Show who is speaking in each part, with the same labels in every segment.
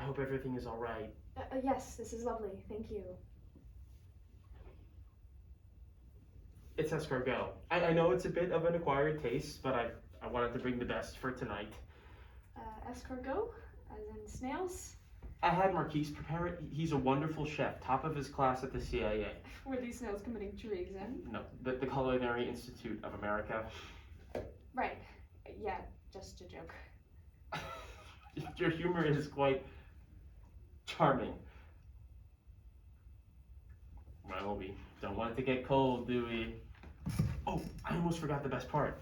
Speaker 1: hope everything is all right.
Speaker 2: Yes, this is lovely. Thank you.
Speaker 1: It's escargot. I know it's a bit of an acquired taste, but I wanted to bring the best for tonight.
Speaker 2: Escargot? As in snails?
Speaker 1: I had Marquise prepare it. He's a wonderful chef, top of his class at the CIA.
Speaker 2: Were these snails committing treason?
Speaker 1: No, the Culinary Institute of America.
Speaker 2: Right. Yeah, just a joke.
Speaker 1: Your humor is quite charming. Well, we don't want it to get cold, do we? Oh, I almost forgot the best part.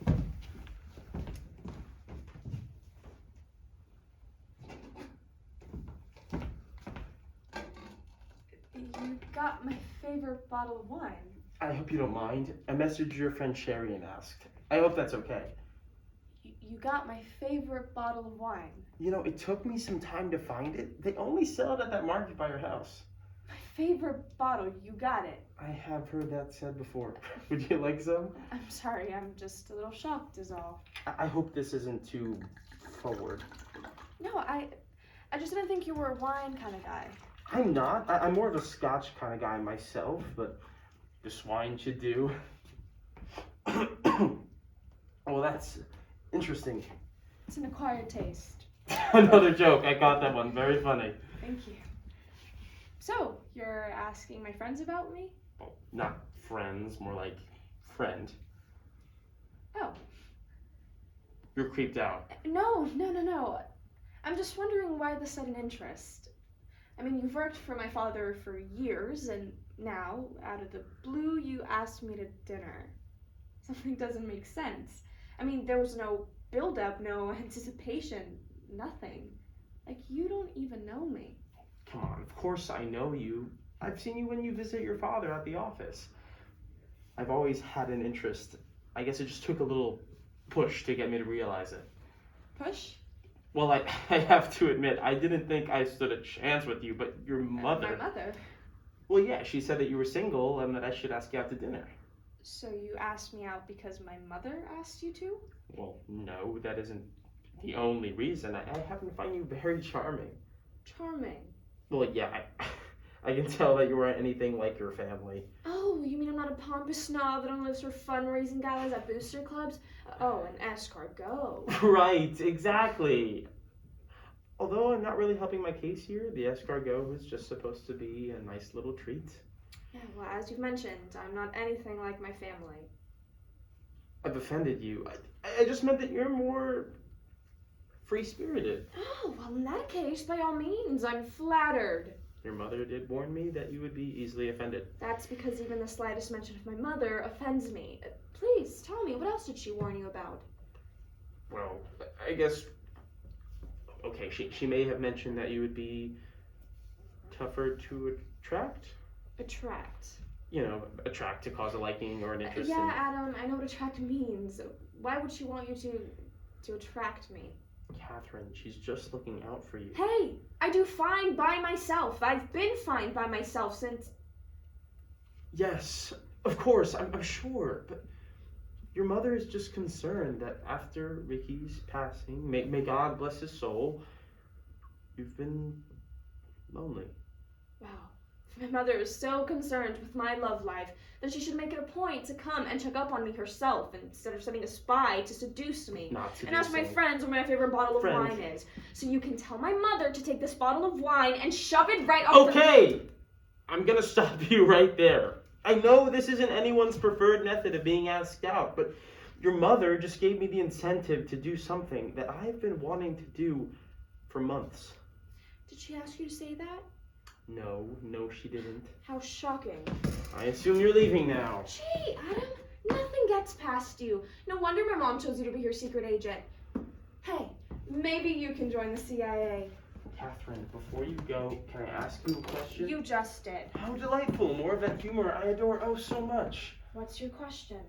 Speaker 2: You got my favorite bottle of wine.
Speaker 1: I hope you don't mind. I messaged your friend Sherrie and asked. I hope that's okay.
Speaker 2: You got my favorite bottle of wine.
Speaker 1: You know, it took me some time to find it. They only sell it at that market by your house.
Speaker 2: My favorite bottle, you got it.
Speaker 1: I have heard that said before. Would you like some?
Speaker 2: I'm sorry, I'm just a little shocked is all.
Speaker 1: I hope this isn't too forward.
Speaker 2: No, I just didn't think you were a wine kind of guy.
Speaker 1: I'm not. I'm more of a scotch kind of guy myself, but this wine should do. Oh, that's interesting.
Speaker 2: It's an acquired taste.
Speaker 1: Another joke. I got that one. Very funny.
Speaker 2: Thank you. So, you're asking my friends about me?
Speaker 1: Well, not friends, more like friend.
Speaker 2: Oh.
Speaker 1: You're creeped out.
Speaker 2: No. I'm just wondering why the sudden interest. I mean, you've worked for my father for years, and now, out of the blue, you asked me to dinner. Something doesn't make sense. I mean, there was no build-up, no anticipation, nothing. Like, you don't even know me.
Speaker 1: Come on, of course I know you. I've seen you when you visit your father at the office. I've always had an interest. I guess it just took a little push to get me to realize it.
Speaker 2: Push?
Speaker 1: Well, I have to admit, I didn't think I stood a chance with you, but your mother...
Speaker 2: My mother?
Speaker 1: Well, yeah, she said that you were single and that I should ask you out to dinner.
Speaker 2: So you asked me out because my mother asked you to?
Speaker 1: Well, no, that isn't the only reason. I happen to find you very charming.
Speaker 2: Charming?
Speaker 1: Well, yeah, I can tell that you weren't anything like your family.
Speaker 2: Oh, you mean I'm not a pompous snob that only lives for fundraising galas at booster clubs? Oh, an escargot.
Speaker 1: Right, exactly. Although I'm not really helping my case here, the escargot was just supposed to be a nice little treat.
Speaker 2: Yeah, well, as you've mentioned, I'm not anything like my family.
Speaker 1: I've offended you. I just meant that you're more free-spirited.
Speaker 2: Oh, well, in that case, by all means, I'm flattered.
Speaker 1: Your mother did warn me that you would be easily offended.
Speaker 2: That's because even the slightest mention of my mother offends me. Please, tell me, what else did she warn you about?
Speaker 1: Well, I guess... Okay, she may have mentioned that you would be tougher to attract?
Speaker 2: Attract?
Speaker 1: You know, attract to cause a liking or an interest in...
Speaker 2: Yeah, Adam, I know what attract means. Why would she want you to attract me?
Speaker 1: Katherine, she's just looking out for you.
Speaker 2: Hey, I do fine by myself. I've been fine by myself since...
Speaker 1: Yes, of course, I'm sure, but your mother is just concerned that after Ricky's passing, may God bless his soul, you've been lonely.
Speaker 2: Wow. My mother is so concerned with my love life that she should make it a point to come and check up on me herself instead of sending a spy to seduce me.
Speaker 1: Not to
Speaker 2: and ask my friends where my favorite bottle of wine is. So you can tell my mother to take this bottle of wine and shove it right up
Speaker 1: Okay! I'm gonna stop you right there. I know this isn't anyone's preferred method of being asked out, but your mother just gave me the incentive to do something that I've been wanting to do for months.
Speaker 2: Did she ask you to say that?
Speaker 1: No, she didn't.
Speaker 2: How shocking.
Speaker 1: I assume you're leaving now.
Speaker 2: Gee, Adam, nothing gets past you. No wonder my mom chose you to be her secret agent. Hey, maybe you can join the CIA.
Speaker 1: Katherine, before you go, can I ask you a question?
Speaker 2: You just did.
Speaker 1: How delightful. More of that humor I adore oh so much.
Speaker 2: What's your question?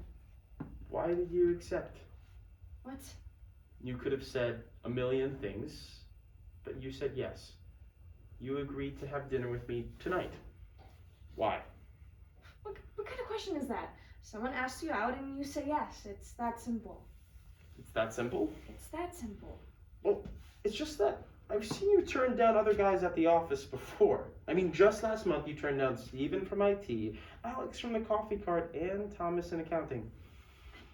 Speaker 1: Why did you accept?
Speaker 2: What?
Speaker 1: You could have said a million things, but you said yes. You agreed to have dinner with me tonight. Why?
Speaker 2: What kind of question is that? Someone asks you out and you say yes. It's that simple.
Speaker 1: It's that simple?
Speaker 2: It's that simple.
Speaker 1: Well, it's just that I've seen you turn down other guys at the office before. I mean, just last month you turned down Stephen from IT, Alex from the coffee cart, and Thomas in accounting.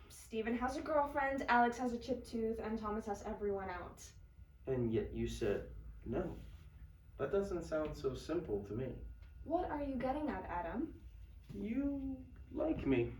Speaker 2: Stephen has a girlfriend, Alex has a chipped tooth, and Thomas has everyone else.
Speaker 1: And yet you said no. That doesn't sound so simple to me.
Speaker 2: What are you getting at, Adam?
Speaker 1: You like me.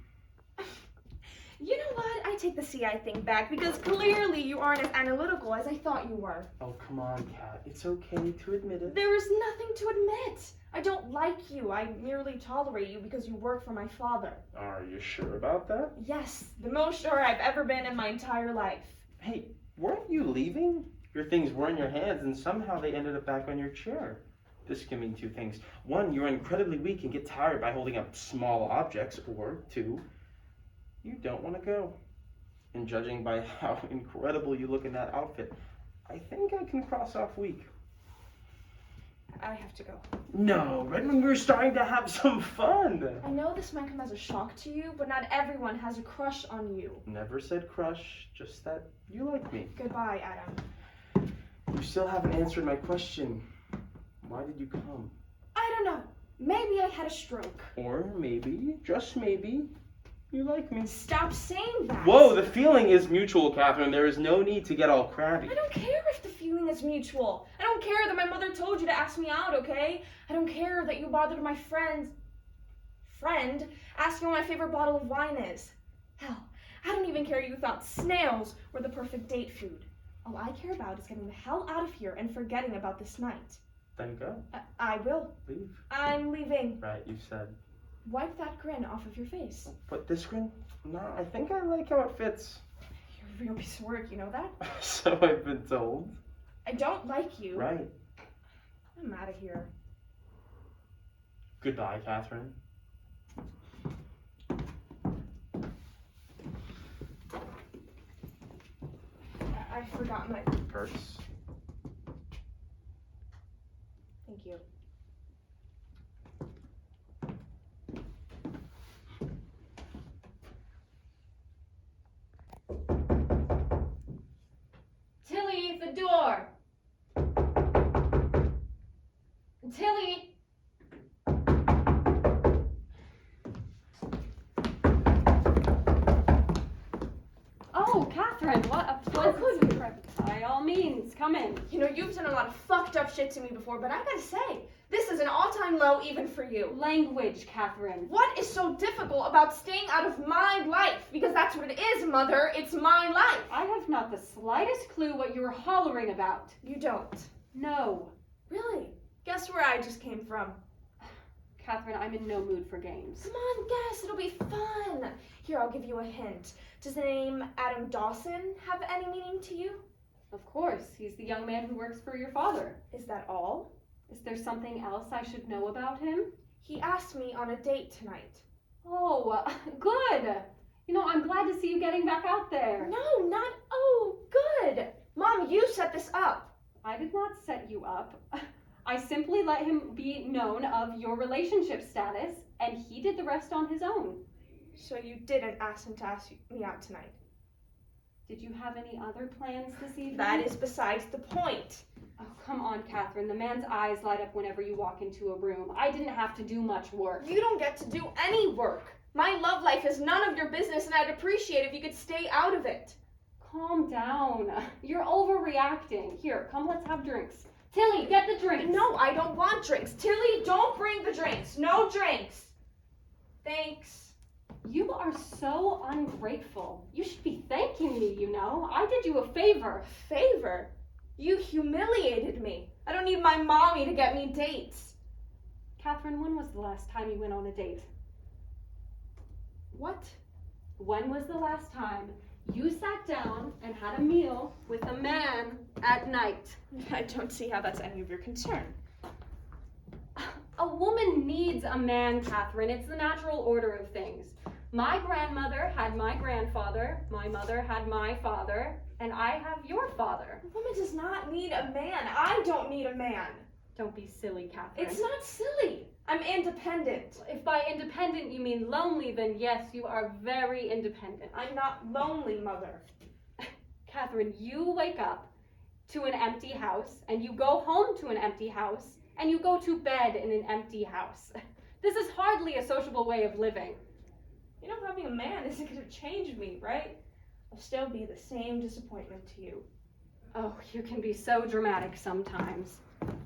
Speaker 2: You know what? I take the CI thing back because clearly you aren't as analytical as I thought you were.
Speaker 1: Oh, come on, Kat. It's okay to admit it.
Speaker 2: There is nothing to admit. I don't like you. I merely tolerate you because you work for my father.
Speaker 1: Are you sure about that?
Speaker 2: Yes, the most sure I've ever been in my entire life.
Speaker 1: Hey, weren't you leaving? Your things were in your hands and somehow they ended up back on your chair. This can mean two things. One, you're incredibly weak and get tired by holding up small objects. Or two, you don't want to go. And judging by how incredible you look in that outfit, I think I can cross off weak.
Speaker 2: I have to go.
Speaker 1: No, right when we were starting to have some fun.
Speaker 2: I know this might come as a shock to you, but not everyone has a crush on you.
Speaker 1: Never said crush, just that you like me.
Speaker 2: Goodbye, Adam.
Speaker 1: You still haven't answered my question. Why did you come?
Speaker 2: I don't know. Maybe I had a stroke.
Speaker 1: Or maybe, just maybe, you like me.
Speaker 2: Stop saying that.
Speaker 1: Whoa, the feeling is mutual, Katherine. There is no need to get all crabby.
Speaker 2: I don't care if the feeling is mutual. I don't care that my mother told you to ask me out, okay? I don't care that you bothered my friend asking what my favorite bottle of wine is. Hell, I don't even care you thought snails were the perfect date food. All I care about is getting the hell out of here and forgetting about this night.
Speaker 1: Then go.
Speaker 2: I will.
Speaker 1: Leave.
Speaker 2: I'm leaving.
Speaker 1: Right, you said.
Speaker 2: Wipe that grin off of your face.
Speaker 1: But this grin? No, I think I like how it fits.
Speaker 2: You're a real piece of work, you know that?
Speaker 1: So I've been told.
Speaker 2: I don't like you.
Speaker 1: Right.
Speaker 2: I'm out of here.
Speaker 1: Goodbye, Katherine.
Speaker 2: I forgot my
Speaker 1: Purse.
Speaker 2: Thank you.
Speaker 3: Tilly, the door! Tilly! Oh, Katherine, what a pleasant surprise. By all means, come in.
Speaker 2: You know, you've done a lot of fucked up shit to me before, but I gotta say, this is an all-time low even for you.
Speaker 3: Language, Katherine.
Speaker 2: What is so difficult about staying out of my life? Because that's what it is, Mother. It's my life.
Speaker 3: I have not the slightest clue what you're hollering about.
Speaker 2: You don't.
Speaker 3: No.
Speaker 2: Really? Guess where I just came from?
Speaker 3: Katherine, I'm in no mood for games.
Speaker 2: Come on, guess. It'll be fun. Here, I'll give you a hint. Does the name Adam Dawson have any meaning to you?
Speaker 3: Of course, he's the young man who works for your father.
Speaker 2: Is that all?
Speaker 3: Is there something else I should know about him?
Speaker 2: He asked me on a date tonight.
Speaker 3: Oh, good. You know, I'm glad to see you getting back out there.
Speaker 2: No, not oh, good. Mom, you set this up.
Speaker 3: I did not set you up. I simply let him be known of your relationship status, and he did the rest on his own.
Speaker 2: So you didn't ask him to ask me out tonight?
Speaker 3: Did you have any other plans this evening?
Speaker 2: That is besides the point.
Speaker 3: Oh, come on, Katherine. The man's eyes light up whenever you walk into a room. I didn't have to do much work.
Speaker 2: You don't get to do any work. My love life is none of your business, and I'd appreciate if you could stay out of it.
Speaker 3: Calm down. You're overreacting. Here, come, let's have drinks. Tilly, get the drinks.
Speaker 2: No, I don't want drinks. Tilly, don't bring the drinks. No drinks. Thanks.
Speaker 3: You are so ungrateful. You should be thanking me, you know. I did you a favor.
Speaker 2: Favor? You humiliated me. I don't need my mommy to get me dates.
Speaker 3: Katherine, when was the last time you went on a date?
Speaker 2: What?
Speaker 3: When was the last time you sat down and had a meal with a man at night?
Speaker 2: I don't see how that's any of your concern.
Speaker 3: A woman needs a man, Katherine. It's the natural order of things. My grandmother had my grandfather, my mother had my father, and I have your father.
Speaker 2: A woman does not need a man. I don't need a man.
Speaker 3: Don't be silly, Katherine.
Speaker 2: It's not silly. I'm independent.
Speaker 3: If by independent you mean lonely, then yes, you are very independent.
Speaker 2: I'm not lonely, Mother.
Speaker 3: Katherine, you wake up, to an empty house, and you go home to an empty house, and you go to bed in an empty house. This is hardly a sociable way of living.
Speaker 2: You know, having a man isn't going to change me, right? I'll still be the same disappointment to you.
Speaker 3: Oh, you can be so dramatic sometimes.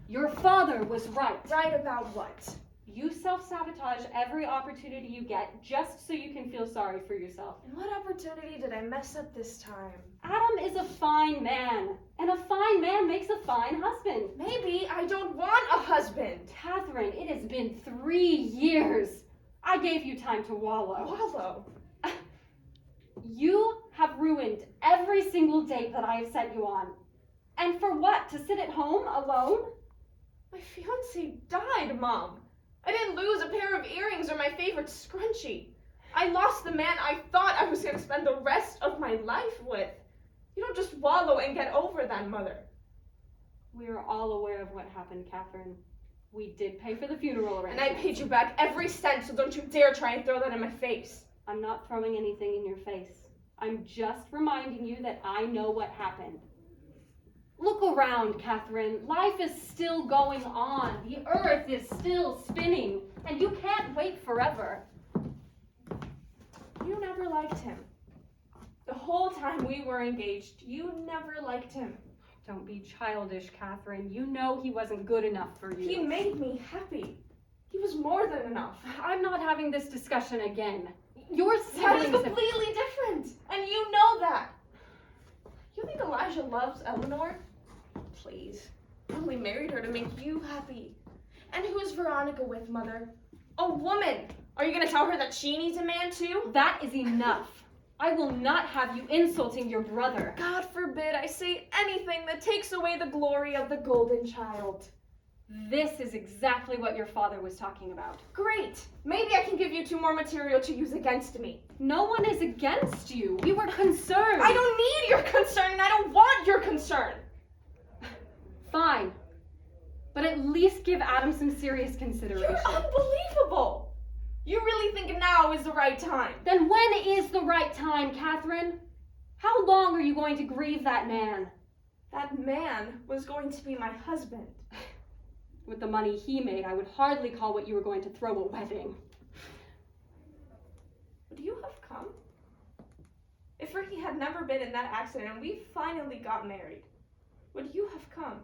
Speaker 3: Your father was right.
Speaker 2: Right about what?
Speaker 3: You self-sabotage every opportunity you get just so you can feel sorry for yourself.
Speaker 2: And what opportunity did I mess up this time?
Speaker 3: Adam is a fine man, and a fine man makes a fine husband.
Speaker 2: Maybe I don't want a husband.
Speaker 3: Katherine, it has been 3 years. I gave you time to wallow.
Speaker 2: Wallow?
Speaker 3: You have ruined every single date that I have sent you on. And for what? To sit at home alone?
Speaker 2: My fiancé died, Mom. I didn't lose a pair of earrings or my favorite scrunchie. I lost the man I thought I was going to spend the rest of my life with. You don't just wallow and get over that, Mother.
Speaker 3: We are all aware of what happened, Katherine. We did pay for the funeral
Speaker 2: And
Speaker 3: arrangements.
Speaker 2: I paid you back every cent, so don't you dare try and throw that in my face.
Speaker 3: I'm not throwing anything in your face. I'm just reminding you that I know what happened. Look around, Katherine. Life is still going on. The earth is still spinning, and you can't wait forever.
Speaker 2: You never liked him. The whole time we were engaged, you never liked him.
Speaker 3: Don't be childish, Katherine. You know he wasn't good enough for you.
Speaker 2: He made me happy. He was more than enough.
Speaker 3: I'm not having this discussion again. Your
Speaker 2: That is
Speaker 3: siblings...
Speaker 2: completely different, and you know that. You think Elijah loves Eleanor? Please. I only married her to make you happy. And who's Veronica with, Mother? A woman! Are you gonna tell her that she needs a man too?
Speaker 3: That is enough. I will not have you insulting your brother.
Speaker 2: God forbid I say anything that takes away the glory of the golden child.
Speaker 3: This is exactly what your father was talking about.
Speaker 2: Great! Maybe I can give you 2 more material to use against me.
Speaker 3: No one is against you. We were concerned.
Speaker 2: I don't need your concern, and I don't want your concern.
Speaker 3: Fine. But at least give Adam some serious consideration.
Speaker 2: You're unbelievable! You really think now is the right time?
Speaker 3: Then when is the right time, Katherine? How long are you going to grieve that man?
Speaker 2: That man was going to be my husband.
Speaker 3: With the money he made, I would hardly call what you were going to throw a wedding.
Speaker 2: Would you have come? If Ricky had never been in that accident and we finally got married, would you have come?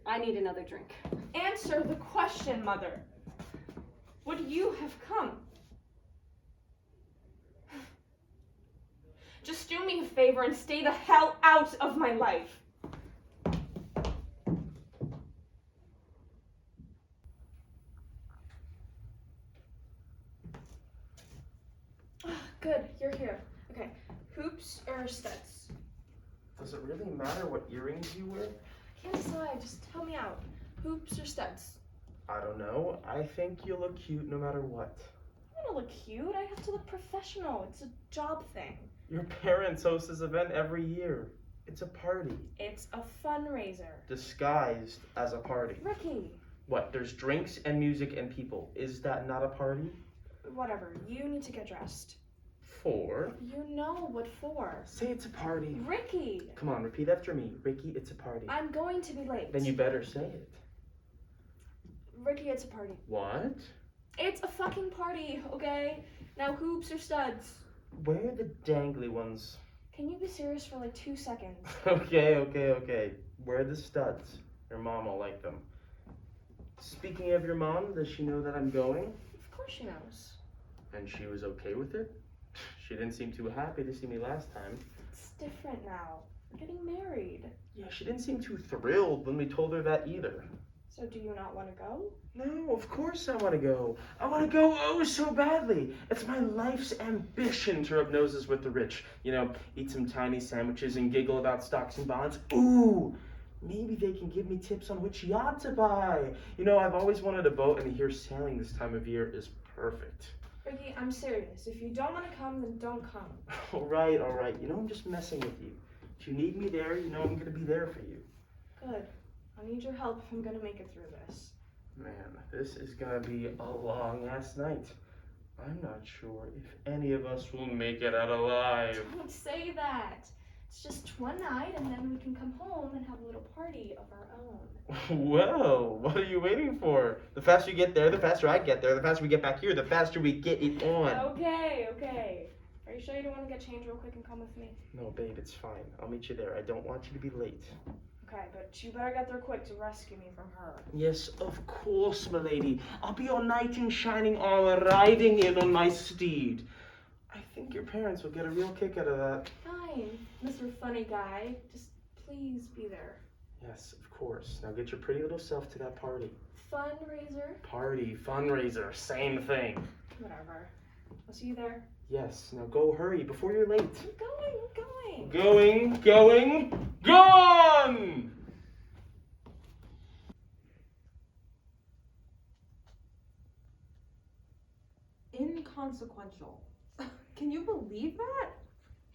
Speaker 3: I need another drink.
Speaker 2: Answer the question, Mother. Would you have come? Just do me a favor and stay the hell out of my life. Good, you're here. Okay, hoops or studs?
Speaker 1: Does it really matter what earrings you wear?
Speaker 2: I can't decide, just tell me out. Hoops or studs?
Speaker 1: I don't know. I think you look cute no matter what.
Speaker 2: I don't look cute, I have to look professional. It's a job thing.
Speaker 1: Your parents host this event every year. It's a party.
Speaker 2: It's a fundraiser.
Speaker 1: Disguised as a party.
Speaker 2: Ricky.
Speaker 1: What, there's drinks and music and people. Is that not a party?
Speaker 2: Whatever, you need to get dressed.
Speaker 1: For?
Speaker 2: You know what for.
Speaker 1: Say it's a party.
Speaker 2: Ricky!
Speaker 1: Come on, repeat after me. Ricky, it's a party.
Speaker 2: I'm going to be late.
Speaker 1: Then you better say it.
Speaker 2: Ricky, it's a party.
Speaker 1: What?
Speaker 2: It's a fucking party, okay? Now hoops or studs?
Speaker 1: Where are the dangly ones?
Speaker 2: Can you be serious for like 2 seconds?
Speaker 1: Okay. Where are the studs? Your mom will like them. Speaking of your mom, does she know that I'm going?
Speaker 2: Of course she knows.
Speaker 1: And she was okay with it? She didn't seem too happy to see me last time.
Speaker 2: It's different now. We're getting married.
Speaker 1: Yeah, she didn't seem too thrilled when we told her that either.
Speaker 2: So do you not want to go?
Speaker 1: No, of course I want to go. I want to go oh so badly. It's my life's ambition to rub noses with the rich. You know, eat some tiny sandwiches and giggle about stocks and bonds. Ooh, maybe they can give me tips on which yacht to buy. You know, I've always wanted a boat, and here sailing this time of year is perfect.
Speaker 2: Ricky, I'm serious. If you don't want to come, then don't come.
Speaker 1: All right. You know, I'm just messing with you. If you need me there, you know I'm going to be there for you.
Speaker 2: Good. I need your help if I'm going to make it through this.
Speaker 1: Man, this is going to be a long-ass night. I'm not sure if any of us will make it out alive.
Speaker 2: Don't say that. It's just one night, and then we can come home and have a little party of our own.
Speaker 1: Well, what are you waiting for? The faster you get there, the faster I get there, the faster we get back here, the faster we get it on.
Speaker 2: Okay. Are you sure you don't want to get changed real quick and come with me?
Speaker 1: No, babe, it's fine. I'll meet you there. I don't want you to be late.
Speaker 2: Okay, but you better get there quick to rescue me from her.
Speaker 1: Yes, of course, milady. I'll be your knight in shining armor riding in on my steed. I think your parents will get a real kick out of that.
Speaker 2: Fine, Mr. Funny Guy. Just please be there.
Speaker 1: Yes, of course. Now get your pretty little self to that party.
Speaker 2: Fundraiser?
Speaker 1: Party, fundraiser, same thing.
Speaker 2: Whatever. I'll see you there.
Speaker 1: Yes, now go hurry before you're late.
Speaker 2: I'm going.
Speaker 1: Gone!
Speaker 4: Inconsequential. Can you believe that?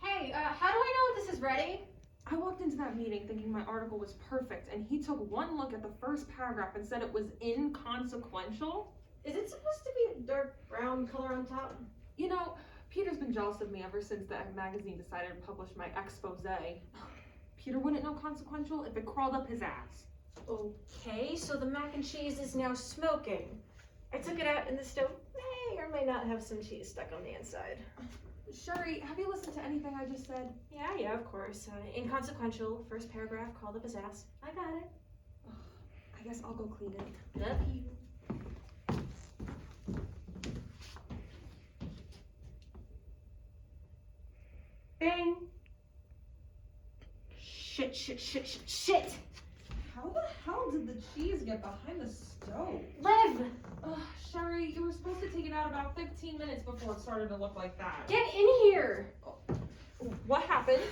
Speaker 3: Hey, how do I know if this is ready?
Speaker 4: I walked into that meeting thinking my article was perfect, and he took one look at the first paragraph and said it was inconsequential?
Speaker 5: Is it supposed to be a dark brown color on top?
Speaker 4: You know, Peter's been jealous of me ever since the magazine decided to publish my expose. Peter wouldn't know consequential if it crawled up his ass.
Speaker 5: Okay, so the mac and cheese is now smoking. I took it out and the stove may or may not have some cheese stuck on the inside.
Speaker 4: Sherrie, have you listened to anything I just said?
Speaker 5: Yeah, of course. Inconsequential, first paragraph, called up his ass. I got it.
Speaker 4: I guess I'll go clean it.
Speaker 5: Love you.
Speaker 4: Bing!
Speaker 5: Shit!
Speaker 4: How the hell did the cheese get behind the stove?
Speaker 5: Liv!
Speaker 4: Sherrie, you were supposed to take it out about 15 minutes before it started to look like that.
Speaker 5: Get in here!
Speaker 4: What happened?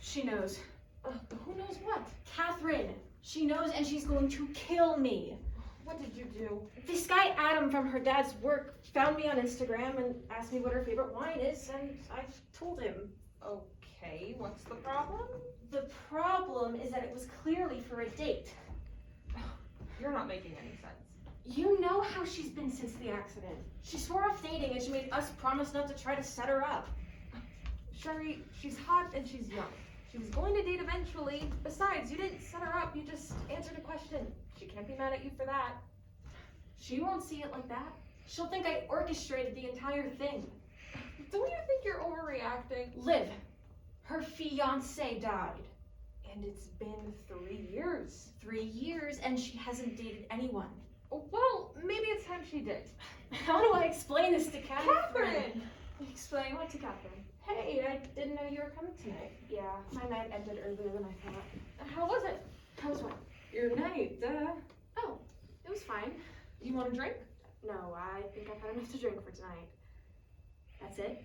Speaker 5: She knows.
Speaker 4: Who knows what?
Speaker 5: Katherine! She knows and she's going to kill me.
Speaker 4: What did you do?
Speaker 5: This guy Adam from her dad's work found me on Instagram and asked me what her favorite wine is, and I told him.
Speaker 4: Okay, what's the problem?
Speaker 5: The problem is that it was clearly for a date.
Speaker 4: You're not making any sense.
Speaker 5: You know how she's been since the accident. She swore off dating and she made us promise not to try to set her up.
Speaker 4: Sherrie, she's hot and she's young. She was going to date eventually. Besides, you didn't set her up, you just answered a question. She can't be mad at you for that.
Speaker 5: She won't see it like that. She'll think I orchestrated the entire thing.
Speaker 4: Don't you think you're overreacting?
Speaker 5: Liv, her fiance died.
Speaker 4: And it's been 3 years.
Speaker 5: 3 years and she hasn't dated anyone.
Speaker 4: Well, maybe it's time she did.
Speaker 5: How do I explain this to
Speaker 4: Katherine!
Speaker 2: Explain what to Katherine?
Speaker 5: Hey, I didn't know you were coming tonight.
Speaker 2: Yeah, my night ended earlier than I thought.
Speaker 4: How was it?
Speaker 2: How was what?
Speaker 4: Your night,
Speaker 2: Oh, it was fine.
Speaker 4: You want a drink?
Speaker 2: No, I think I've had enough to drink for tonight.
Speaker 5: That's it?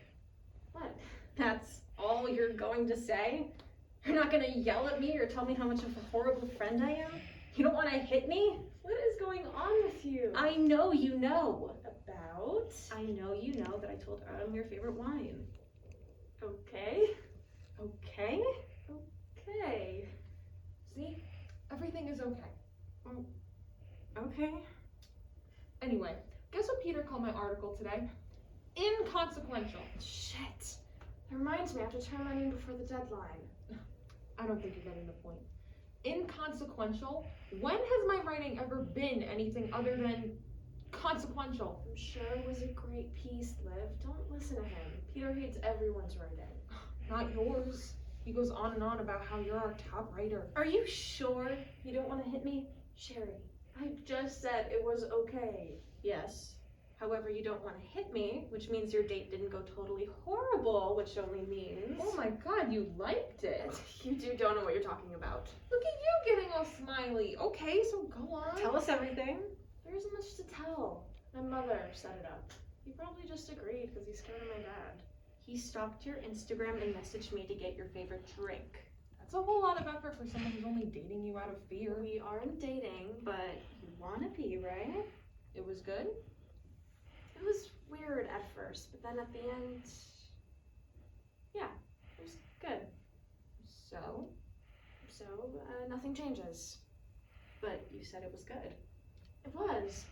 Speaker 2: What?
Speaker 3: That's all you're going to say? You're not gonna yell at me or tell me how much of a horrible friend I am? You don't wanna hit me?
Speaker 2: What is going on with you?
Speaker 3: I know you know.
Speaker 2: About?
Speaker 3: I know you know that I told Adam your favorite wine.
Speaker 2: Okay.
Speaker 3: Okay?
Speaker 2: Okay.
Speaker 4: See? Everything is okay.
Speaker 2: Okay.
Speaker 4: Anyway, guess what Peter called my article today? Inconsequential.
Speaker 2: Shit. It reminds me I have to turn mine in before the deadline.
Speaker 4: I don't think you're getting the point. Inconsequential? When has my writing ever been anything other than consequential?
Speaker 2: I'm sure it was a great piece, Liv. Don't listen to him. Peter hates everyone's writing.
Speaker 4: Not yours. He goes on and on about how you're our top writer.
Speaker 2: Are you sure you don't want to hit me? Sherrie, I just said it was okay.
Speaker 3: Yes. However, you don't want to hit me, which means your date didn't go totally horrible, which only means...
Speaker 4: Oh my god, you liked it.
Speaker 2: You don't know what you're talking about.
Speaker 4: Look at you getting all smiley. Okay, so go on.
Speaker 3: Tell us everything.
Speaker 2: There isn't much to tell. My mother set it up. He probably just agreed because he's scared of my dad.
Speaker 3: He stalked your Instagram and messaged me to get your favorite drink.
Speaker 4: That's a whole lot of effort for someone who's only dating you out of fear.
Speaker 2: We aren't dating, but
Speaker 3: You wanna be, right?
Speaker 4: It was good?
Speaker 2: it was weird at first, but then at the end, yeah, it was good.
Speaker 4: So?
Speaker 2: So, nothing changes.
Speaker 3: But you said it was good.
Speaker 2: It was,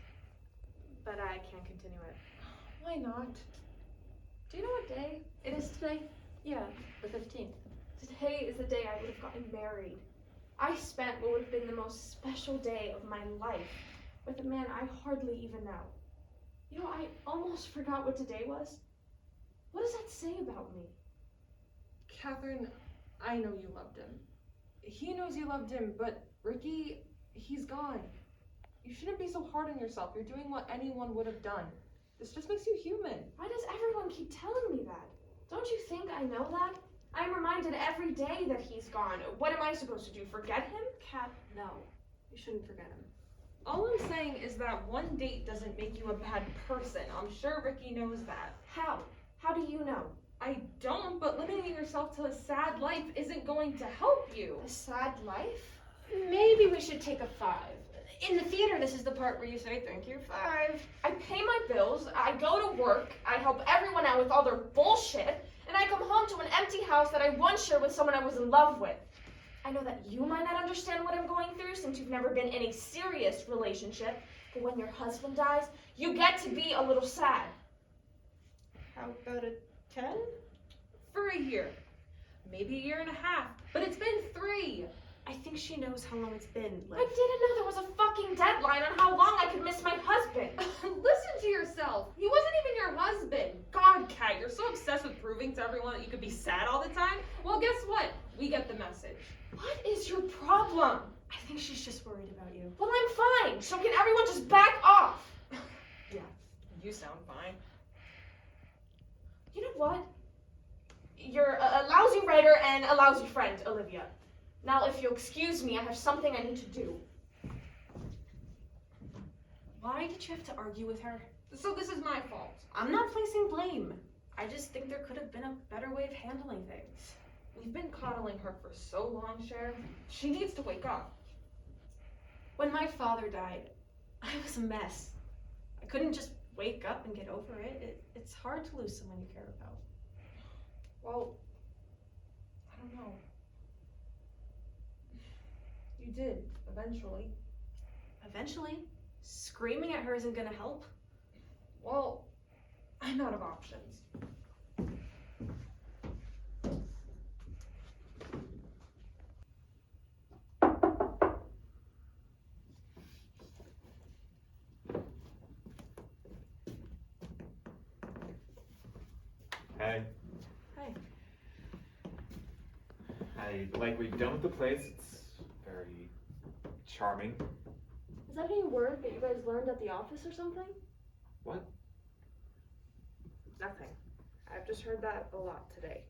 Speaker 2: but I can't continue it.
Speaker 4: Why not?
Speaker 2: Do you know what day it is today?
Speaker 3: Yeah, the 15th.
Speaker 2: Today is the day I would have gotten married. I spent what would have been the most special day of my life with a man I hardly even know. You know, I almost forgot what today was. What does that say about me?
Speaker 4: Katherine, I know you loved him. He knows you loved him, but Ricky, he's gone. You shouldn't be so hard on yourself. You're doing what anyone would have done. This just makes you human.
Speaker 2: Why does everyone keep telling me that? Don't you think I know that? I'm reminded every day that he's gone. What am I supposed to do, forget him?
Speaker 3: Kat, no. You shouldn't forget him.
Speaker 4: All I'm saying is that one date doesn't make you a bad person. I'm sure Ricky knows that.
Speaker 2: How? How do you know?
Speaker 4: I don't, but limiting yourself to a sad life isn't going to help you.
Speaker 2: A sad life?
Speaker 3: Maybe we should take a 5. In the theater, this is the part where you say, thank you, 5.
Speaker 2: I pay my bills, I go to work, I help everyone out with all their bullshit, and I come home to an empty house that I once shared with someone I was in love with. I know that you might not understand what I'm going through since you've never been in a serious relationship, but when your husband dies, you get to be a little sad.
Speaker 3: How about a 10?
Speaker 4: For a year. Maybe a year and a half. But it's been 3.
Speaker 3: I think she knows how long it's been.
Speaker 2: I didn't know there was a fucking deadline on how long I could miss my husband.
Speaker 4: Listen to yourself. He wasn't even your husband. God, Kat, you're so obsessed with proving to everyone that you could be sad all the time. Well, guess what? We get the message.
Speaker 2: What is your problem?
Speaker 3: I think she's just worried about you.
Speaker 2: Well, I'm fine, so can everyone just back off?
Speaker 4: Yeah, you sound fine.
Speaker 2: You know what? You're a lousy writer and a lousy friend, Olivia. Now, if you'll excuse me, I have something I need to do.
Speaker 3: Why did you have to argue with her?
Speaker 4: So this is my fault.
Speaker 3: I'm not placing blame. I just think there could have been a better way of handling things.
Speaker 4: We've been coddling her for so long, Sherrie. She needs to wake up.
Speaker 3: When my father died, I was a mess. I couldn't just wake up and get over it. It's hard to lose someone you care about.
Speaker 4: Well, I don't know. You did, eventually.
Speaker 3: Eventually, screaming at her isn't gonna help.
Speaker 4: Well, I'm out of options.
Speaker 6: Hey.
Speaker 3: Hi.
Speaker 6: I like where you've done with the place. It's very charming.
Speaker 2: Is that any word that you guys learned at the office or something?
Speaker 6: What?
Speaker 4: Nothing. I've just heard that a lot today.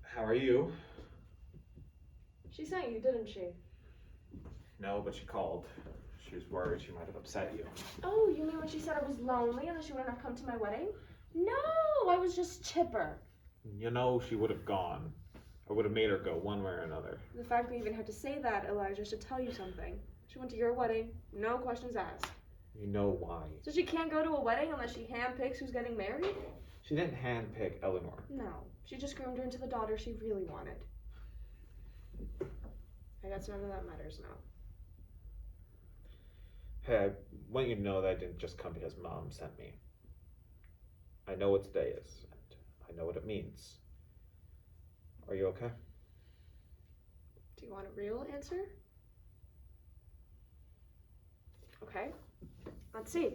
Speaker 6: How are you?
Speaker 2: She sent you, didn't she?
Speaker 6: No, but she called. She was worried she might have upset you.
Speaker 2: Oh, you mean when she said I was lonely and that she wouldn't have come to my wedding? No, I was just chipper.
Speaker 6: You know she would have gone. I would have made her go one way or another.
Speaker 2: The fact we even had to say that, Elijah, should tell you something. She went to your wedding, no questions asked.
Speaker 6: You know why.
Speaker 2: So she can't go to a wedding unless she handpicks who's getting married?
Speaker 6: She didn't handpick Eleanor.
Speaker 2: No, she just groomed her into the daughter she really wanted. I guess none of that matters now.
Speaker 6: Hey, I want you to know that I didn't just come because Mom sent me. I know what today is, and I know what it means. Are you okay?
Speaker 2: Do you want a real answer? Okay, let's see.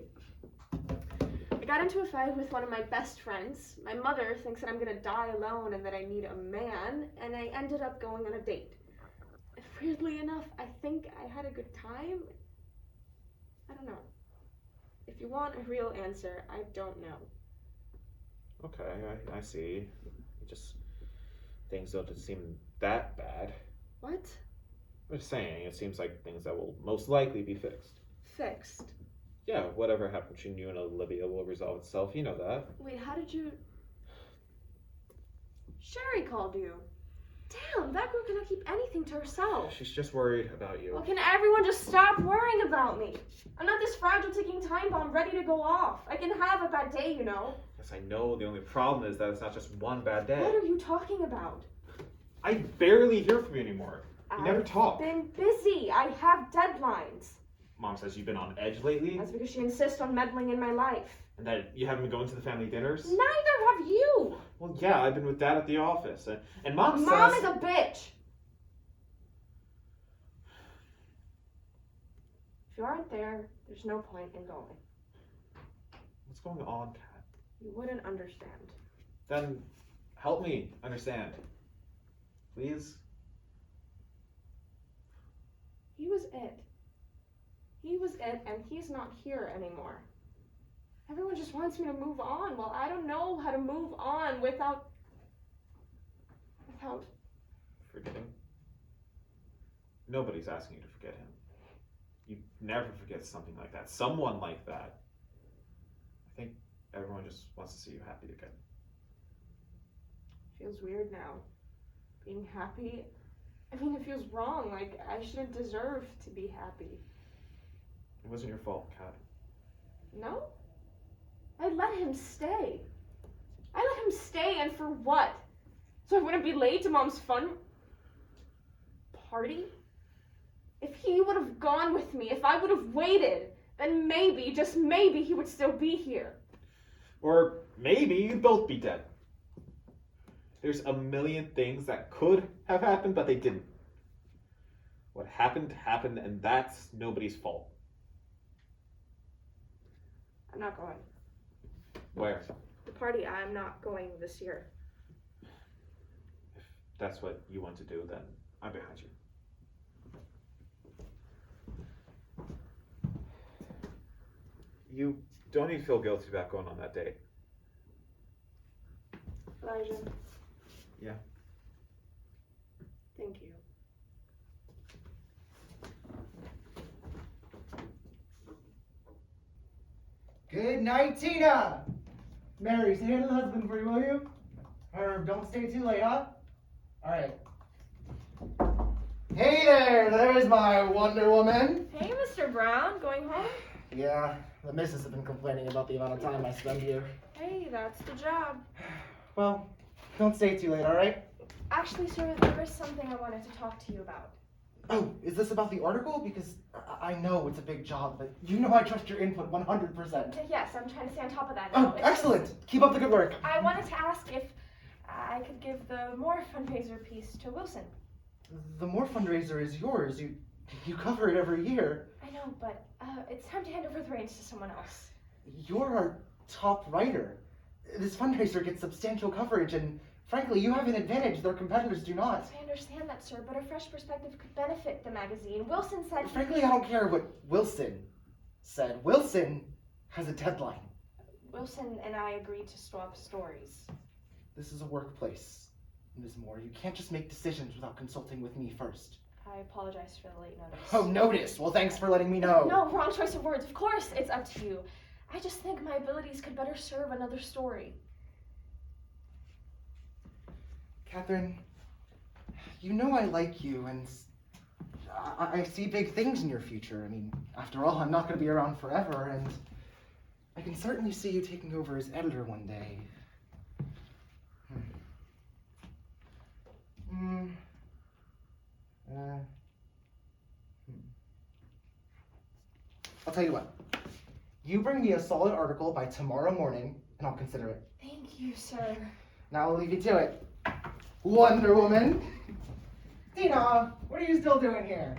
Speaker 2: I got into a fight with one of my best friends. My mother thinks that I'm gonna die alone and that I need a man, and I ended up going on a date. Weirdly enough, I think I had a good time. I don't know. If you want a real answer, I don't know.
Speaker 6: Okay, I see. Things don't seem that bad.
Speaker 2: What?
Speaker 6: I'm just saying, it seems like things that will most likely be fixed.
Speaker 2: Fixed?
Speaker 6: Yeah, whatever happened between you and Olivia will resolve itself. You know that.
Speaker 2: Wait, how did you... Sherrie called you. Damn, that girl cannot keep anything to herself.
Speaker 6: She's just worried about you.
Speaker 2: Well, can everyone just stop worrying about me? I'm not this fragile ticking time bomb ready to go off. I can have a bad day, you know.
Speaker 6: Yes, I know. The only problem is that it's not just one bad day.
Speaker 2: What are you talking about?
Speaker 6: I barely hear from you anymore. You never talk.
Speaker 2: I've been busy. I have deadlines.
Speaker 6: Mom says you've been on edge lately,
Speaker 2: That's because she insists on meddling in my life.
Speaker 6: and that you haven't been going to the family dinners.
Speaker 2: Neither have you.
Speaker 6: Well, yeah, I've been with Dad at the office, and Mom says...
Speaker 5: Mom is a bitch! If you aren't there, there's no point in going.
Speaker 6: What's going on, Kat?
Speaker 5: You wouldn't understand.
Speaker 6: Then help me understand. Please?
Speaker 5: He was it. He was it, and he's not here anymore. Everyone just wants me to move on. Well, I don't know how to move on without...
Speaker 6: Forgetting? Nobody's asking you to forget him. You never forget something like that. Someone like that. I think everyone just wants to see you happy again.
Speaker 5: Feels weird now. Being happy. I mean, it feels wrong. Like, I shouldn't deserve to be happy.
Speaker 6: It wasn't your fault, Kat.
Speaker 5: No? I let him stay. I let him stay, and for what? So I wouldn't be late to Mom's fun party? If he would have gone with me, if I would have waited, then maybe, just maybe, he would still be here.
Speaker 6: Or maybe you'd both be dead. There's a million things that could have happened, but they didn't. What happened, happened, and that's nobody's fault.
Speaker 5: I'm not going.
Speaker 6: Where?
Speaker 5: The party, I'm not going this year.
Speaker 6: If that's what you want to do, then I'm behind you. You don't need to feel guilty about going on that date.
Speaker 5: Elijah.
Speaker 6: Yeah.
Speaker 5: Thank you.
Speaker 7: Good night, Tina! Mary, say hi to the husband for you, will you? Or don't stay too late, huh? Alright. Hey there! There's my Wonder Woman!
Speaker 5: Hey, Mr. Brown, going home?
Speaker 7: Yeah, the missus have been complaining about the amount of time I spend here.
Speaker 5: Hey, that's the job.
Speaker 7: Well, don't stay too late, alright?
Speaker 2: Actually, sir, there is something I wanted to talk to you about.
Speaker 7: Oh, is this about the article? Because I know it's a big job, but you know I trust your input 100%.
Speaker 2: Yes, I'm trying to stay on top of that
Speaker 7: Oh,
Speaker 2: now. It's
Speaker 7: excellent!
Speaker 2: just-
Speaker 7: Keep up the good work.
Speaker 2: I wanted to ask if I could give the more fundraiser piece to Wilson.
Speaker 7: The More fundraiser is yours. You cover it every year.
Speaker 2: I know, but it's time to hand over the reins to someone else.
Speaker 7: You're our top writer. This fundraiser gets substantial coverage, and frankly, you have an advantage their competitors do not.
Speaker 2: I understand that, sir, but a fresh perspective could benefit the magazine. Wilson said...
Speaker 7: Frankly, I don't care what Wilson said. Wilson has a deadline.
Speaker 2: Wilson and I agreed to swap stories.
Speaker 7: This is a workplace, Ms. Moore. You can't just make decisions without consulting with me first.
Speaker 2: I apologize for the late notice.
Speaker 7: Oh, notice. Well, thanks for letting me know.
Speaker 2: No, wrong choice of words. Of course, it's up to you. I just think my abilities could better serve another story.
Speaker 7: Katherine, you know I like you, and I see big things in your future. I mean, after all, I'm not going to be around forever, and I can certainly see you taking over as editor one day. I'll tell you what. You bring me a solid article by tomorrow morning, and I'll consider it.
Speaker 2: Thank you, sir.
Speaker 7: Now I'll leave you to it. Wonder Woman! Tina, what are you still doing here?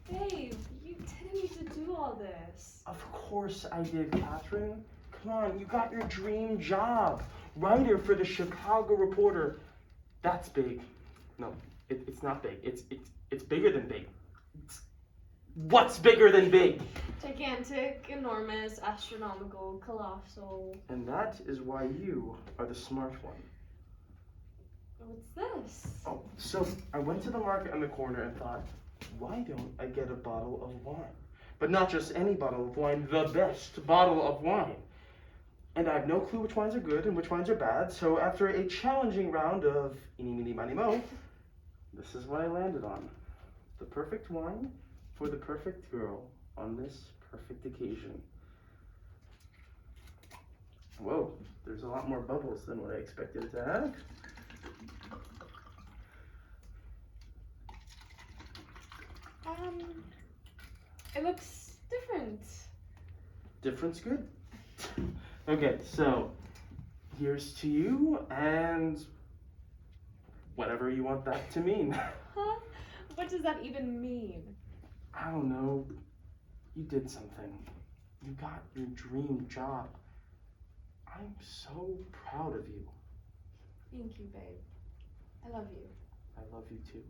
Speaker 5: Babe, you didn't need to do all this.
Speaker 1: Of course I did, Katherine. Come on, you got your dream job. Writer for the Chicago Reporter. That's big. No, it's not big. It's bigger than big. What's bigger than big?
Speaker 5: Gigantic, enormous, astronomical, colossal.
Speaker 1: And that is why you are the smart one.
Speaker 5: What's this?
Speaker 1: Oh, so I went to the market on the corner and thought, why don't I get a bottle of wine? But not just any bottle of wine, the best bottle of wine. And I have no clue which wines are good and which wines are bad, so after a challenging round of eeny, meeny, miny, mo, this is what I landed on. The perfect wine for the perfect girl on this perfect occasion. Whoa, there's a lot more bubbles than what I expected it to have.
Speaker 5: It looks different.
Speaker 1: Different's good. Okay, so here's to you and whatever you want that to mean.
Speaker 5: Huh? What does that even mean?
Speaker 1: I don't know. You did something. You got your dream job. I'm so proud of you.
Speaker 5: Thank you, babe. I love you.
Speaker 1: I love you too.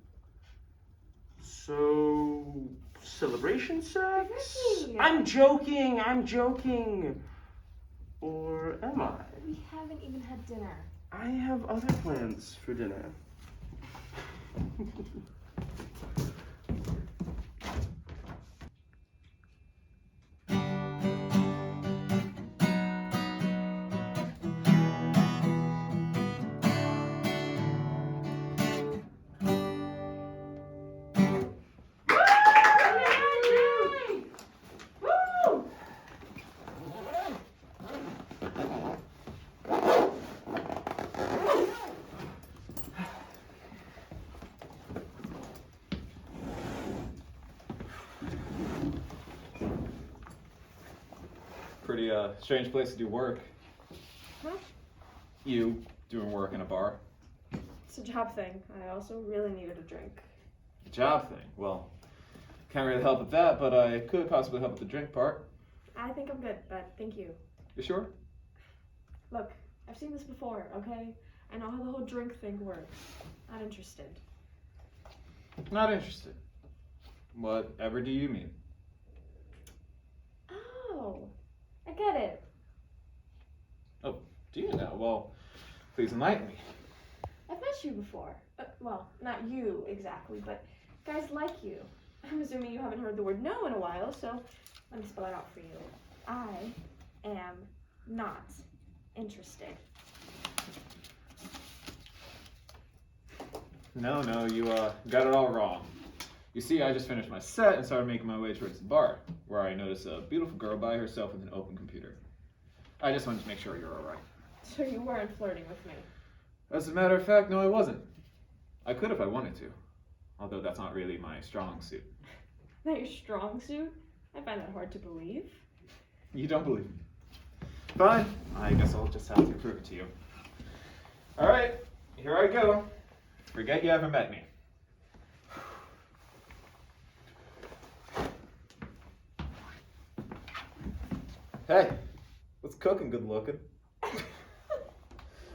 Speaker 1: So, celebration sex?
Speaker 5: Really?
Speaker 1: I'm joking. Or am I?
Speaker 5: We haven't even had dinner.
Speaker 1: I have other plans for dinner.
Speaker 6: Pretty strange place to do work.
Speaker 5: Huh?
Speaker 6: You doing work in a bar.
Speaker 5: It's a job thing. I also really needed a drink.
Speaker 6: Job thing. Well, can't really help with that, but I could possibly help with the drink part.
Speaker 5: I think I'm good, but thank you.
Speaker 6: You sure?
Speaker 5: Look, I've seen this before, okay? I know how the whole drink thing works. Not interested.
Speaker 6: Not interested. Whatever do you mean?
Speaker 5: Oh, I get it.
Speaker 6: Oh, do you now? Well, please enlighten me.
Speaker 5: I've met you before. Well, not you exactly, but guys like you. I'm assuming you haven't heard the word no in a while, so let me spell it out for you. I am not interested.
Speaker 6: No, you got it all wrong. You see, I just finished my set and started making my way towards the bar, where I noticed a beautiful girl by herself with an open computer. I just wanted to make sure you're alright.
Speaker 5: So you weren't flirting with me?
Speaker 6: As a matter of fact, no, I wasn't. I could if I wanted to, although that's not really my strong suit.
Speaker 5: Not your strong suit? I find that hard to believe.
Speaker 6: You don't believe me? Fine, I guess I'll just have to prove it to you. Alright, here I go. Forget you ever met me. Hey, what's cooking, good looking?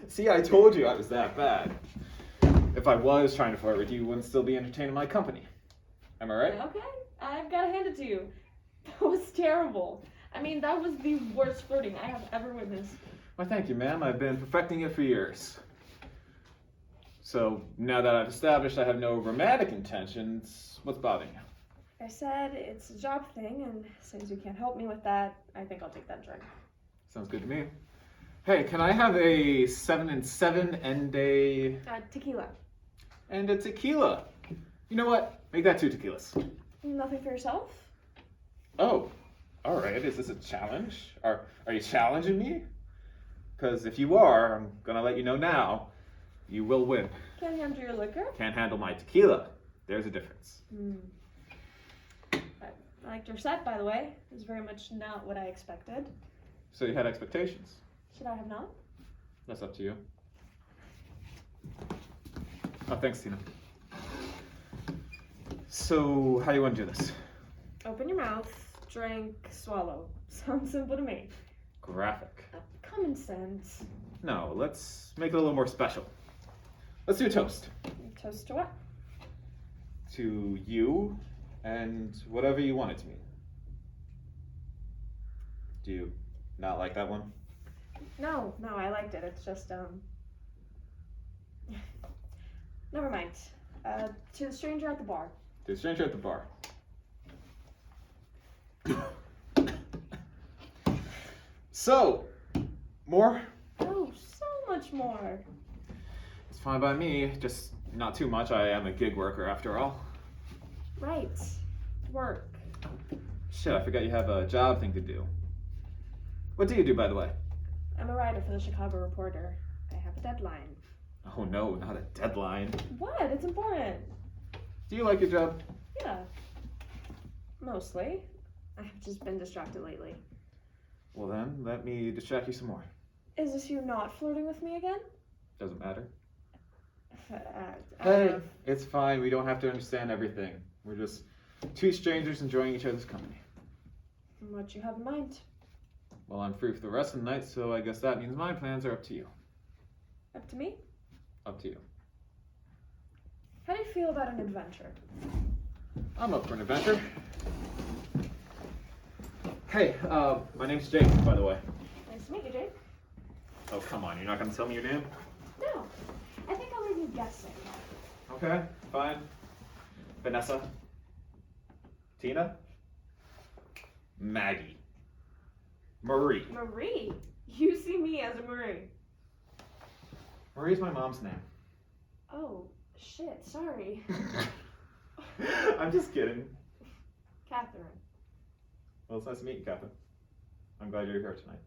Speaker 6: See, I told you I was that bad. If I was trying to flirt with you, you wouldn't still be entertaining my company. Am I right?
Speaker 5: Okay, I've got to hand it to you. That was terrible. I mean, that was the worst flirting I have ever witnessed.
Speaker 6: Why, thank you, ma'am. I've been perfecting it for years. So, now that I've established I have no romantic intentions, what's bothering you?
Speaker 5: I said it's a job thing, and since you can't help me with that, I think I'll take that drink.
Speaker 6: Sounds good to me. Hey, can I have a 7 and 7 and a
Speaker 5: Tequila.
Speaker 6: tequila? You know what? Make that 2 tequilas.
Speaker 5: Nothing for yourself?
Speaker 6: Oh, all right. Is this a challenge? Are you challenging me? Because if you are, I'm gonna let you know now. You will win.
Speaker 5: Can't handle your liquor?
Speaker 6: Can't handle my tequila. There's a difference.
Speaker 5: I liked your set, by the way. It was very much not what I expected.
Speaker 6: So you had expectations.
Speaker 5: Should I have not?
Speaker 6: That's up to you. Oh, thanks, Tina. So, how do you want to do this?
Speaker 5: Open your mouth, drink, swallow. Sounds simple to me.
Speaker 6: Graphic.
Speaker 5: Common sense.
Speaker 6: No, let's make it a little more special. Let's do a toast.
Speaker 5: Toast to what?
Speaker 6: To you and whatever you want it to mean. Do you not like that one?
Speaker 5: No, I liked it. It's just, never mind. To the stranger at the bar.
Speaker 6: To the stranger at the bar. So, More?
Speaker 5: Oh, so much more.
Speaker 6: It's fine by me, just not too much. I am a gig worker after all.
Speaker 5: Right. Work.
Speaker 6: Shit, I forgot you have a job thing to do. What do you do, by the way?
Speaker 5: I'm a writer for the Chicago Reporter. I have a deadline.
Speaker 6: Oh no, not a deadline.
Speaker 5: What? It's important.
Speaker 6: Do you like your job?
Speaker 5: Yeah. Mostly. I've just been distracted lately.
Speaker 6: Well then, let me distract you some more.
Speaker 5: Is this you not flirting with me again?
Speaker 6: Doesn't matter.
Speaker 5: I
Speaker 6: Hey,
Speaker 5: have-
Speaker 6: it's fine. We don't have to understand everything. We're just two strangers enjoying each other's company.
Speaker 5: What you have in mind?
Speaker 6: Well, I'm free for the rest of the night, so I guess that means my plans are up to you.
Speaker 5: Up to me?
Speaker 6: Up to you.
Speaker 5: How do you feel about an adventure?
Speaker 6: I'm up for an adventure. Hey, my name's Jake, by the way.
Speaker 5: Nice to meet you, Jake.
Speaker 6: Oh, come on. You're not going to tell me your name?
Speaker 5: No. I think I'll leave you guessing.
Speaker 6: Okay, fine. Vanessa? Tina? Maggie? Marie?
Speaker 5: Marie. You see me as a Marie.
Speaker 6: Marie's my mom's name.
Speaker 5: Oh, shit. Sorry.
Speaker 6: I'm just kidding.
Speaker 5: Katherine.
Speaker 6: Well, it's nice to meet you, Katherine. I'm glad you're here tonight.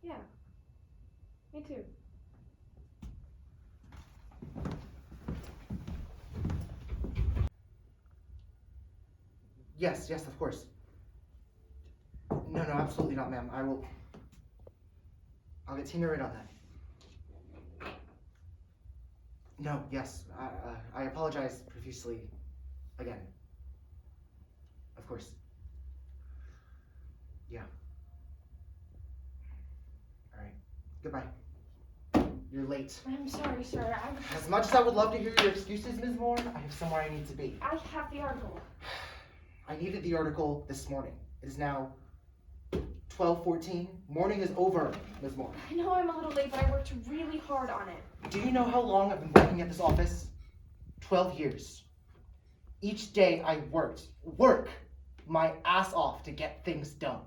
Speaker 5: Yeah. Me too.
Speaker 7: Yes, of course. No, absolutely not, ma'am. I'll get Tina right on that. No, yes, I apologize profusely again. Of course. Yeah. All right. Goodbye. You're late.
Speaker 5: I'm sorry, sir.
Speaker 7: As much as I would love to hear your excuses, Ms. Moore, I have somewhere I need to be.
Speaker 5: I have the article.
Speaker 7: I needed the article this morning. It is now 12:14. Morning is over, Ms. Moore.
Speaker 5: I know I'm a little late, but I worked really hard on it.
Speaker 7: Do you know how long I've been working at this office? 12 years. Each day I work my ass off to get things done.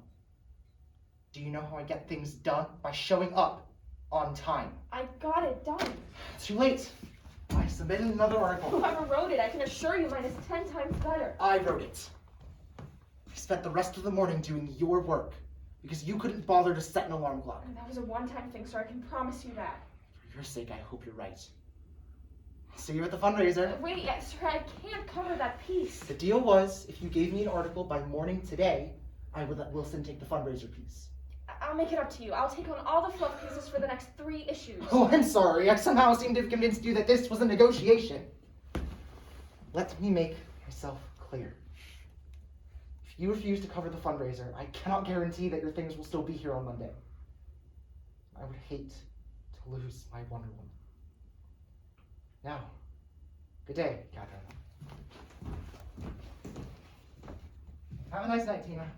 Speaker 7: Do you know how I get things done? By showing up on time.
Speaker 5: I got it done.
Speaker 7: It's too late. I submitted another article.
Speaker 5: Whoever wrote it, I can assure you mine is 10 times better.
Speaker 7: I wrote it. I spent the rest of the morning doing your work because you couldn't bother to set an alarm clock.
Speaker 5: That was a one-time thing, sir. I can promise you that.
Speaker 7: For your sake, I hope you're right. I'll see you at the fundraiser.
Speaker 5: Wait, sir, I can't cover that piece.
Speaker 7: The deal was, if you gave me an article by morning today, I would let Wilson take the fundraiser piece.
Speaker 5: I'll make it up to you. I'll take on all the fluff pieces for the next 3 issues.
Speaker 7: Oh, I'm sorry. I somehow seem to have convinced you that this was a negotiation. Let me make myself clear. If you refuse to cover the fundraiser, I cannot guarantee that your things will still be here on Monday. I would hate to lose my Wonder Woman. Now, good day, Katherine. Have a nice night, Tina.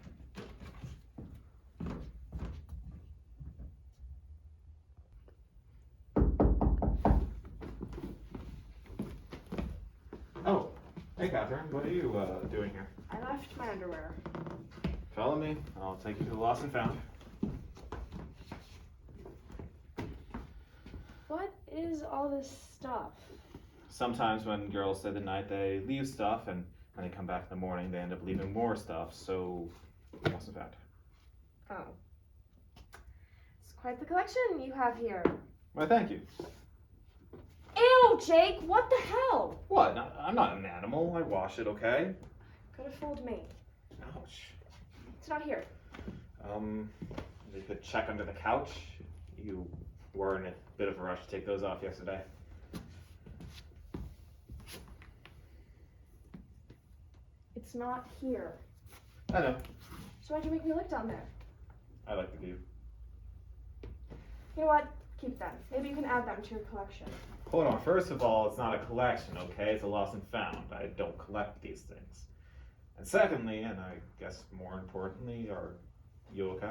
Speaker 6: Oh, hey Katherine, what are you doing here?
Speaker 5: I left my underwear.
Speaker 6: Follow me. I'll take you to the lost and found.
Speaker 5: What is all this stuff?
Speaker 6: Sometimes when girls stay the night, they leave stuff, and when they come back in the morning, they end up leaving more stuff, so lost and found.
Speaker 5: Oh. It's quite the collection you have here.
Speaker 6: Why, thank you.
Speaker 5: Ew, Jake, what the hell?
Speaker 6: What? I'm not an animal. I wash it, okay?
Speaker 5: Could have fooled me.
Speaker 6: Ouch.
Speaker 5: It's not here.
Speaker 6: You could check under the couch. You were in a bit of a rush to take those off yesterday.
Speaker 5: It's not here.
Speaker 6: I know.
Speaker 5: So why'd you make me look down there?
Speaker 6: I like the view.
Speaker 5: You know what? Keep them. Maybe you can add them to your collection.
Speaker 6: Hold on. First of all, it's not a collection, okay? It's a lost and found. I don't collect these things. And secondly, and I guess more importantly, are you okay?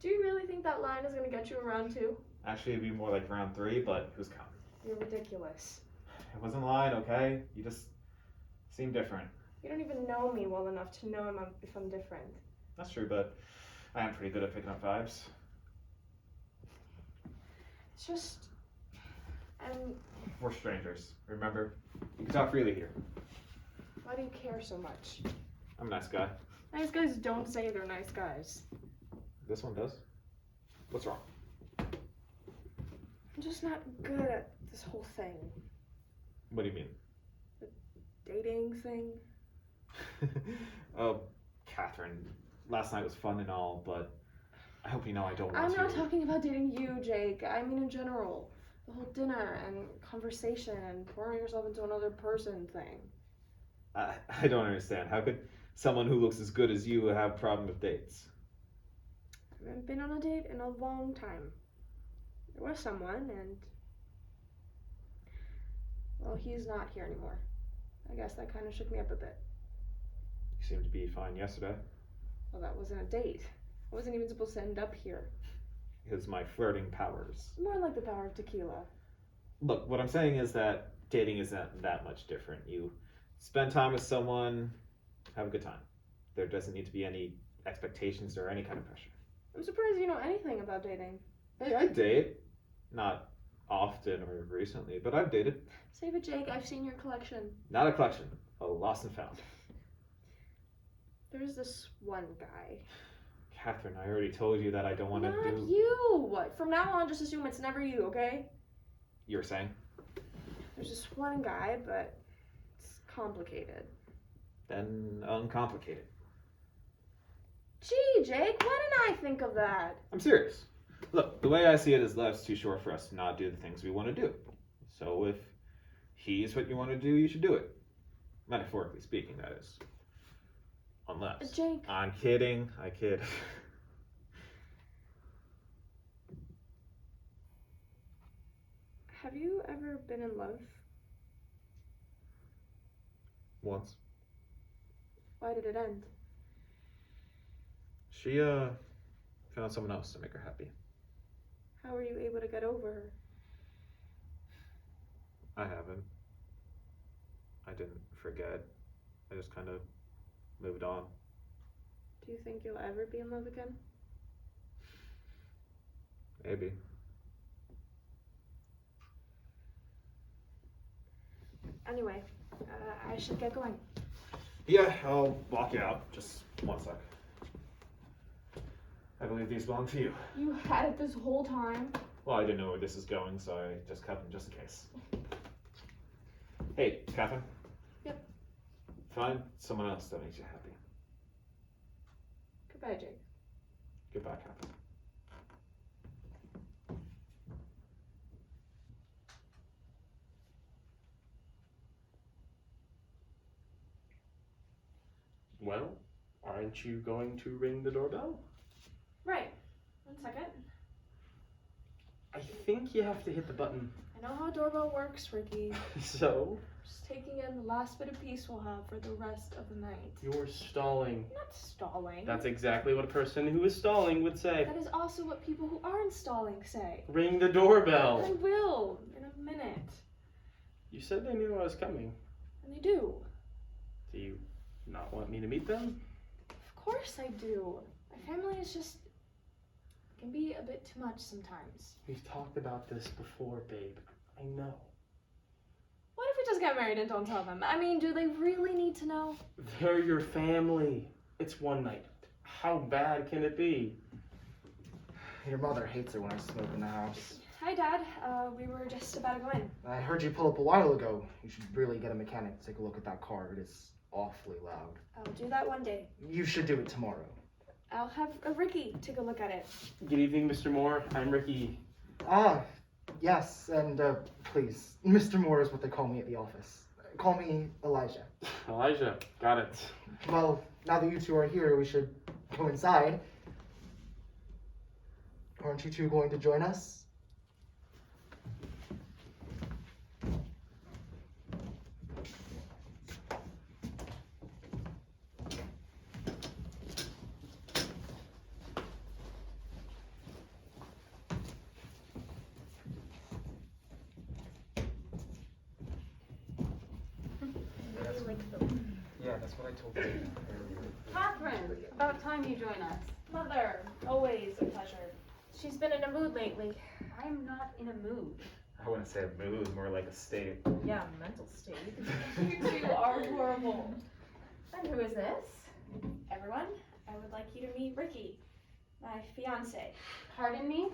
Speaker 5: Do you really think that line is going to get you around 2?
Speaker 6: Actually, it'd be more like round 3, but who's counting?
Speaker 5: You're ridiculous.
Speaker 6: It wasn't lying, okay? You just seem different.
Speaker 5: You don't even know me well enough to know if I'm different.
Speaker 6: That's true, but I am pretty good at picking up vibes.
Speaker 5: It's just,
Speaker 6: We're strangers, remember? You can talk freely here.
Speaker 5: why do you care so much?
Speaker 6: I'm a nice guy.
Speaker 5: Nice guys don't say they're nice guys.
Speaker 6: This one does. What's wrong?
Speaker 5: I'm just not good at this whole thing.
Speaker 6: What do you mean?
Speaker 5: Dating thing.
Speaker 6: Oh, Katherine, last night was fun and all, but I hope you know I don't want
Speaker 5: I'm
Speaker 6: to.
Speaker 5: not talking about dating you, Jake. I mean in general. The whole dinner and conversation and pouring yourself into another person thing.
Speaker 6: I don't understand. How could someone who looks as good as you have a problem with dates?
Speaker 5: I haven't been on a date in a long time. There was someone, and well, he's not here anymore. I guess that kind of shook me up a bit.
Speaker 6: You seemed to be fine yesterday.
Speaker 5: Well, that wasn't a date. I wasn't even supposed to end up here.
Speaker 6: It was my flirting powers.
Speaker 5: More like the power of tequila.
Speaker 6: Look, what I'm saying is that dating isn't that much different. You spend time with someone, have a good time. There doesn't need to be any expectations or any kind of pressure.
Speaker 5: I'm surprised you know anything about dating.
Speaker 6: Hey, I date. Not often or recently, but I've dated.
Speaker 5: Save it, Jake. I've seen your collection.
Speaker 6: Not a collection. A lost and found.
Speaker 5: There's this one guy.
Speaker 6: Katherine, I already told you that I don't want to
Speaker 5: Not
Speaker 6: do...
Speaker 5: you! From now on, just assume it's never you, okay?
Speaker 6: You were saying?
Speaker 5: There's this one guy, but it's complicated.
Speaker 6: Then uncomplicated.
Speaker 5: Gee, Jake, why didn't I think of that?
Speaker 6: I'm serious. Look, the way I see it is life's too short for us to not do the things we want to do. So if he's what you want to do, you should do it. Metaphorically speaking, that is. Unless.
Speaker 5: Jake.
Speaker 6: I'm kidding. I kid.
Speaker 5: Have you ever been in love?
Speaker 6: Once.
Speaker 5: Why did it end?
Speaker 6: She, found someone else to make her happy.
Speaker 5: How were you able to get over her?
Speaker 6: I haven't. I didn't forget. I just kind of moved on.
Speaker 5: Do you think you'll ever be in love again?
Speaker 6: Maybe.
Speaker 5: Anyway, I should get going.
Speaker 6: Yeah, I'll walk you out. Just one sec. I believe these belong to you.
Speaker 5: You had it this whole time?
Speaker 6: Well, I didn't know where this is going, so I just cut them just in case. Hey, Katherine?
Speaker 5: Yep.
Speaker 6: Find someone else that makes you happy.
Speaker 5: Goodbye, Jake.
Speaker 6: Goodbye, Katherine.
Speaker 1: Well, aren't you going to ring the doorbell?
Speaker 5: Right. 1 second.
Speaker 1: I think you have to hit the button.
Speaker 5: I know how a doorbell works, Ricky.
Speaker 1: So?
Speaker 5: Just taking in the last bit of peace we'll have for the rest of the night.
Speaker 1: You're stalling.
Speaker 5: I'm not stalling.
Speaker 1: That's exactly what a person who is stalling would say.
Speaker 5: That is also what people who aren't stalling say.
Speaker 1: Ring the doorbell.
Speaker 5: I will, in a minute.
Speaker 1: You said they knew I was coming.
Speaker 5: And they do.
Speaker 1: Do you not want me to meet them?
Speaker 5: Of course I do. My family is just... can be a bit too much sometimes.
Speaker 1: We've talked about this before, babe. I know.
Speaker 5: What if we just get married and don't tell them? I mean, do they really need to know?
Speaker 1: They're your family. It's one night. How bad can it be?
Speaker 7: Your mother hates it when I smoke in the house.
Speaker 5: Hi, Dad. We were just about to go in.
Speaker 7: I heard you pull up a while ago. You should really get a mechanic to take a look at that car. It is awfully loud.
Speaker 5: I'll do that one day.
Speaker 7: You should do it tomorrow.
Speaker 5: I'll have Ricky take a look at it.
Speaker 1: Good evening, Mr. Moore. I'm Ricky.
Speaker 7: Ah, yes, and please, Mr. Moore is what they call me at the office. Call me Elijah.
Speaker 1: Elijah. Got it.
Speaker 7: Well, now that you two are here, we should go inside. Aren't you two going to join us? Yeah, that's what I told you earlier.
Speaker 3: Katherine, about time you join us.
Speaker 5: Mother, always a pleasure. She's been in a mood lately.
Speaker 3: I'm not in a mood.
Speaker 6: I wouldn't say a mood, more like a state.
Speaker 5: Yeah, mental state.
Speaker 2: You two are horrible.
Speaker 5: And who is this? Everyone, I would like you to meet Ricky, my fiance.
Speaker 3: Pardon me?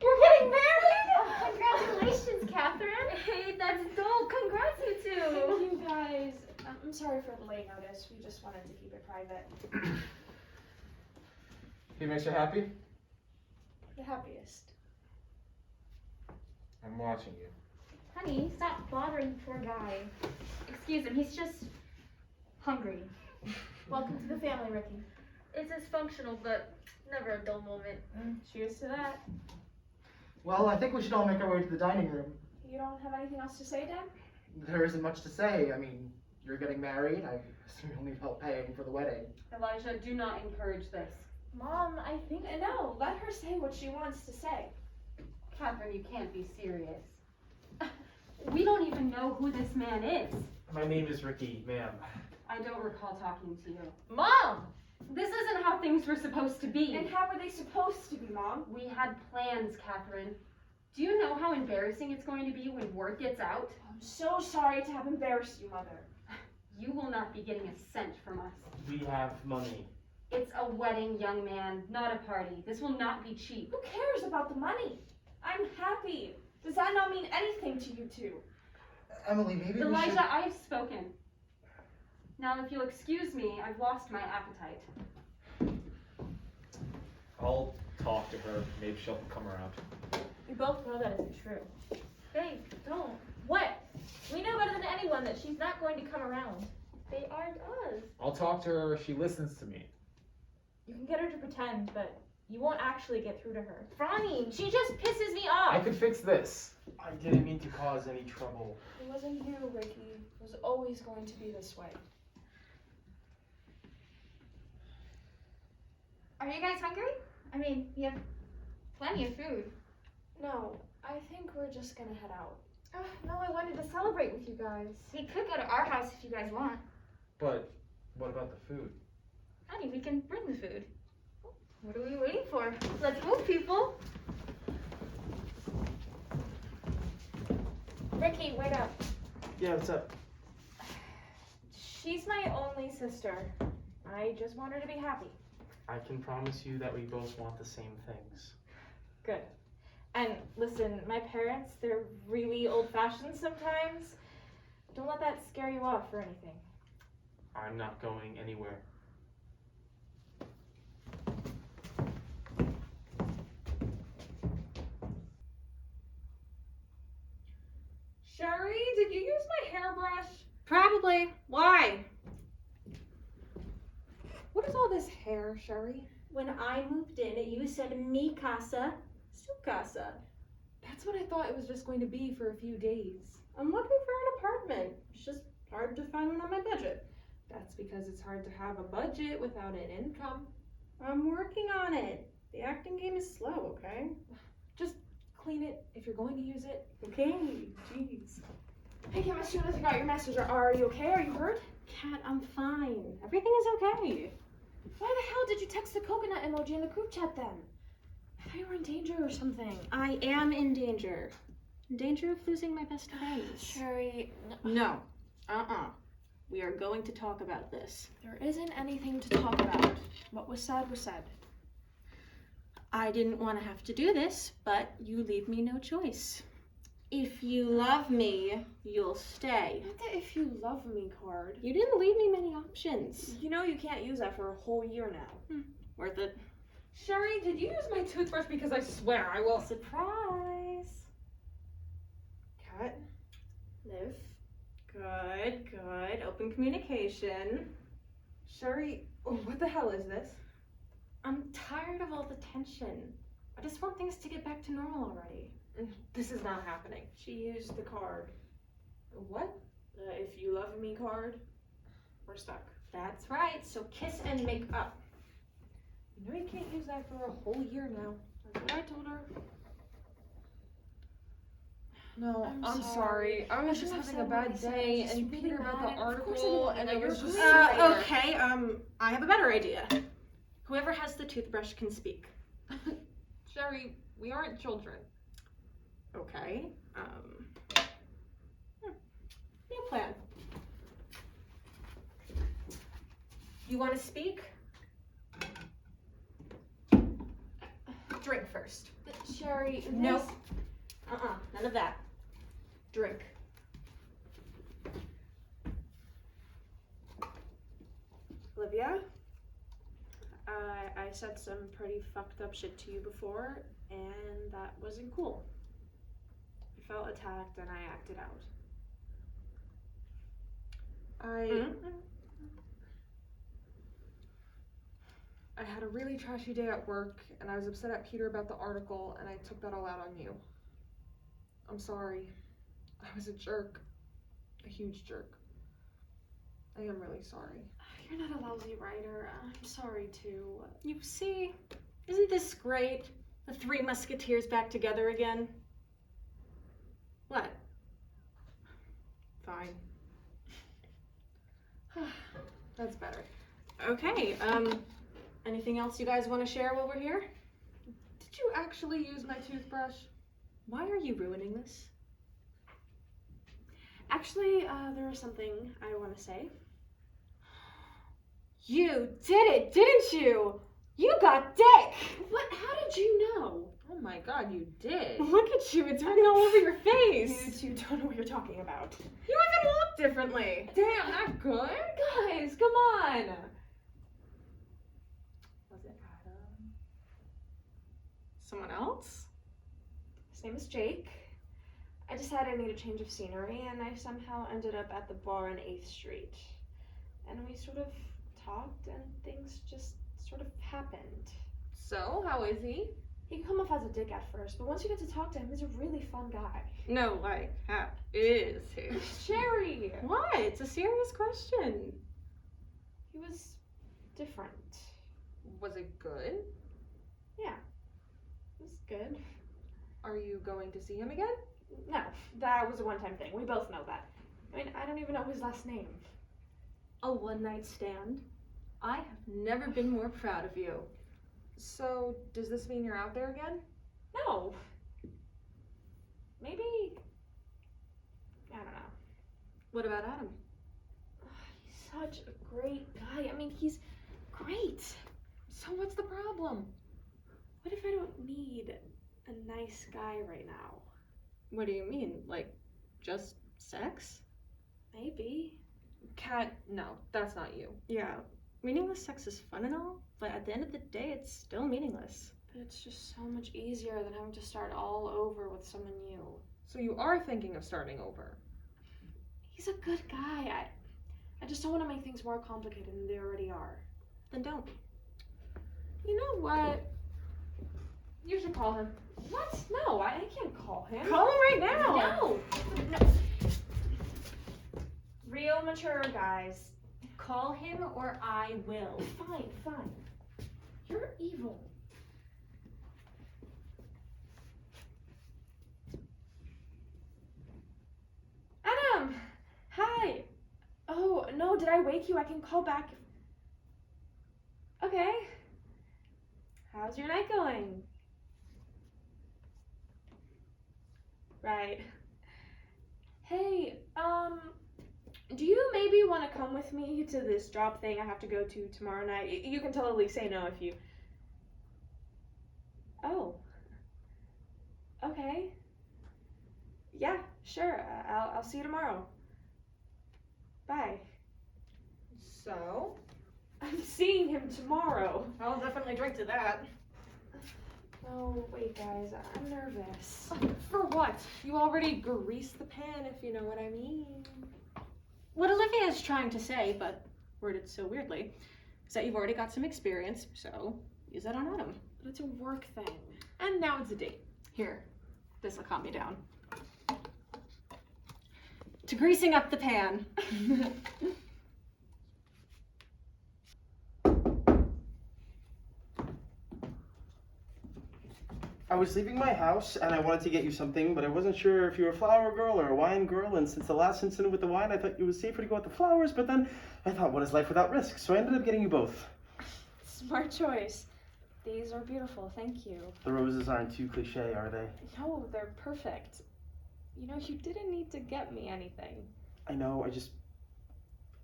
Speaker 5: You're getting married?
Speaker 3: Oh, congratulations, Katherine. Hey, that's dope. Congrats, you two.
Speaker 5: Thank you guys. I'm sorry for the late notice. We just wanted to keep it private.
Speaker 6: He makes you happy?
Speaker 5: The happiest.
Speaker 6: I'm watching you.
Speaker 3: Honey, stop bothering the poor guy. Excuse him, he's just hungry.
Speaker 5: Welcome to the family, Ricky.
Speaker 8: It's dysfunctional, but never a dull moment.
Speaker 5: Cheers to that.
Speaker 7: Well, I think we should all make our way to the dining room.
Speaker 5: You don't have anything else to say, Dad?
Speaker 7: There isn't much to say. I mean, you're getting married. I assume you'll need help paying for the wedding.
Speaker 3: Elijah, do not encourage this.
Speaker 5: Mom, I think... No, let her say what she wants to say.
Speaker 3: Katherine, you can't be serious. We don't even know who this man is.
Speaker 1: My name is Ricky, ma'am.
Speaker 3: I don't recall talking to you.
Speaker 5: Mom!
Speaker 3: This isn't how things were supposed to be.
Speaker 5: And how were they supposed to be, Mom?
Speaker 3: We had plans, Katherine. Do you know how embarrassing it's going to be when word gets out?
Speaker 5: I'm so sorry to have embarrassed you, Mother.
Speaker 3: You will not be getting a cent from us.
Speaker 1: We have money.
Speaker 3: It's a wedding, young man, not a party. This will not be cheap.
Speaker 5: Who cares about the money? I'm happy. Does that not mean anything to you two?
Speaker 7: Emily, maybe we should...
Speaker 3: Elijah, I have spoken. Now, if you'll excuse me, I've lost my appetite.
Speaker 6: I'll talk to her. Maybe she'll come around.
Speaker 5: You both know that isn't true.
Speaker 8: Babe, don't.
Speaker 5: What? We know better than anyone that she's not going to come around.
Speaker 8: They aren't us.
Speaker 6: I'll talk to her if she listens to me.
Speaker 5: You can get her to pretend, but you won't actually get through to her.
Speaker 8: Franny,
Speaker 5: She just pisses me
Speaker 6: I
Speaker 5: off.
Speaker 6: could fix this.
Speaker 1: I didn't mean to cause any trouble.
Speaker 5: It wasn't you, Ricky. It was always going to be this way.
Speaker 8: are you guys hungry? I mean, we have plenty of food.
Speaker 5: No, I think we're just gonna head out.
Speaker 8: No, I wanted to celebrate with you guys. We could go to our house if you guys want.
Speaker 1: But what about the food?
Speaker 8: Honey, we can bring the food. What are we waiting for? Let's move, people.
Speaker 5: Ricky, wait up.
Speaker 1: Yeah, what's up?
Speaker 5: She's my only sister. I just want her to be happy.
Speaker 1: I can promise you that we both want the same things.
Speaker 5: Good. And listen, my parents, they're really old-fashioned sometimes. Don't let that scare you off or anything.
Speaker 1: I'm not going anywhere.
Speaker 4: Sherrie, did you use my hairbrush?
Speaker 2: Probably. Why?
Speaker 4: What is all this hair, Sherrie?
Speaker 3: When I moved in, you said mi casa, su casa.
Speaker 4: That's what I thought it was just going to be for a few days.
Speaker 2: I'm looking for an apartment. It's just hard to find one on my budget.
Speaker 4: That's because it's hard to have a budget without an income.
Speaker 2: I'm working on it. The acting game is slow, okay?
Speaker 4: Just clean it if you're going to use it.
Speaker 2: Okay, jeez.
Speaker 5: Hey, Kim, as soon as I got your message, are you okay? Are you hurt?
Speaker 2: Kat, I'm fine. Everything is okay.
Speaker 5: Why the hell did you text the coconut emoji in the group chat then? I thought you were in danger or something.
Speaker 2: I am in danger. In danger of losing my best friend.
Speaker 5: Sherrie,
Speaker 2: No. We are going to talk about this.
Speaker 5: there isn't anything to talk about. What was said was said.
Speaker 2: I didn't want to have to do this, but you leave me no choice. If you love me, you'll stay.
Speaker 5: Not the if you love me card.
Speaker 2: You didn't leave me many options.
Speaker 5: You know you can't use that for a whole year now.
Speaker 2: Worth it.
Speaker 4: Sherrie, did you use my toothbrush? Because I swear I will.
Speaker 5: Surprise.
Speaker 2: Cut. Live. Good, good. Open communication.
Speaker 4: Sherrie, what the hell is this?
Speaker 2: I'm tired of all the tension. I just want things to get back to normal already.
Speaker 4: This is not happening.
Speaker 5: She used the card.
Speaker 4: What?
Speaker 5: The if you love me card. We're stuck.
Speaker 2: That's right, so kiss and make up.
Speaker 4: You know you can't use that for a whole year now.
Speaker 5: That's what I told her.
Speaker 4: No,
Speaker 5: I'm
Speaker 4: sorry. I was
Speaker 5: I
Speaker 4: just
Speaker 5: shouldn't
Speaker 4: having
Speaker 5: have
Speaker 4: a
Speaker 5: said what I
Speaker 4: bad
Speaker 5: said.
Speaker 4: day
Speaker 5: I was
Speaker 4: and
Speaker 5: just
Speaker 4: Peter
Speaker 5: really
Speaker 4: read
Speaker 5: mad,
Speaker 4: the
Speaker 5: and of course I
Speaker 4: article
Speaker 5: didn't
Speaker 4: and
Speaker 5: know
Speaker 4: I was
Speaker 5: you're
Speaker 4: just
Speaker 5: great.
Speaker 2: Okay, I have a better idea. Whoever has the toothbrush can speak.
Speaker 4: Sherrie, we aren't children.
Speaker 3: Okay. New plan. You want to speak? Drink first.
Speaker 2: Sherrie,
Speaker 3: No.
Speaker 2: this-
Speaker 3: None of that. Drink.
Speaker 5: Olivia, I said some pretty fucked up shit to you before, and that wasn't cool. I felt attacked and I acted out.
Speaker 4: I had a really trashy day at work, and I was upset at Peter about the article, and I took that all out on you. I'm sorry. I was a jerk. A huge jerk. I am really sorry.
Speaker 5: You're not a lousy writer. I'm sorry too.
Speaker 3: You see, isn't this great? The Three Musketeers back together again. What?
Speaker 4: Fine. That's better.
Speaker 3: Okay, anything else you guys want to share while we're here?
Speaker 4: Did you actually use my toothbrush?
Speaker 3: Why are you ruining this?
Speaker 5: Actually, there was something I want to say.
Speaker 3: You did it, didn't you? You got dick!
Speaker 5: What? How did you know?
Speaker 4: Oh my god, you did.
Speaker 3: Look at you, it's written all over your
Speaker 5: You
Speaker 3: face.
Speaker 5: two don't know what you're talking about.
Speaker 3: You even walk differently.
Speaker 4: Damn, not good.
Speaker 3: Guys, come on.
Speaker 5: Was it Adam?
Speaker 3: Someone else?
Speaker 5: His name is Jake. I decided I need a change of scenery, and I somehow ended up at the bar on 8th Street. And we sort of talked, and things just sort of happened.
Speaker 4: So, how is he?
Speaker 5: He can come off as a dick at first, but once you get to talk to him, he's a really fun guy.
Speaker 3: No, like, how is he?
Speaker 5: Sherrie!
Speaker 3: What? It's a serious question.
Speaker 5: He was different.
Speaker 4: Was it good?
Speaker 5: Yeah. It was good.
Speaker 4: Are you going to see him again?
Speaker 5: No, that was a one-time thing. We both know that. I mean, I don't even know his last name.
Speaker 3: A one-night stand? I have never been more proud of you.
Speaker 4: So, does this mean you're out there again?
Speaker 5: No. Maybe. I don't know.
Speaker 3: What about Adam?
Speaker 5: He's such a great guy. I mean, he's great.
Speaker 4: So what's the problem?
Speaker 5: What if I don't need a nice guy right now?
Speaker 3: What do you mean? Like, just sex?
Speaker 5: Maybe.
Speaker 4: Kat, no, that's not you.
Speaker 3: Yeah, meaningless sex is fun and all, but at the end of the day, it's still meaningless.
Speaker 5: But it's just so much easier than having to start all over with someone new.
Speaker 4: So you are thinking of starting over?
Speaker 5: He's a good guy. I just don't want to make things more complicated than they already are.
Speaker 3: Then don't.
Speaker 5: You know what? You should call him. What? No, I can't call him.
Speaker 3: Call him right now!
Speaker 5: No! Real mature guys.
Speaker 3: Call him or I will.
Speaker 5: Fine, fine. You're evil. Adam! Hi! Oh, no, did I wake you? I can call back. Okay. How's your night going? Right. Hey, do you maybe want to come with me to this job thing I have to go to tomorrow night? You can totally say no if you... Oh. Okay. Yeah, sure. I'll see you tomorrow. Bye.
Speaker 4: So?
Speaker 5: I'm seeing him tomorrow.
Speaker 3: I'll definitely drink to that.
Speaker 5: No, wait, guys. I'm nervous.
Speaker 4: For what? You already greased the pan, if you know what I mean.
Speaker 3: What Olivia is trying to say, but worded so weirdly, is that you've already got some experience, so use that on Adam.
Speaker 5: But it's a work thing.
Speaker 3: And now it's a date. Here, this'll calm you down. To greasing up the pan.
Speaker 1: I was leaving my house and I wanted to get you something, but I wasn't sure if you were a flower girl or a wine girl. And since the last incident with the wine, I thought it was safer to go with the flowers. But then I thought, what is life without risk? So I ended up getting you both.
Speaker 5: Smart choice.
Speaker 2: These are beautiful, thank you.
Speaker 1: The roses aren't too cliche, are they?
Speaker 2: No, they're perfect. You know, you didn't need to get me anything.
Speaker 1: I know,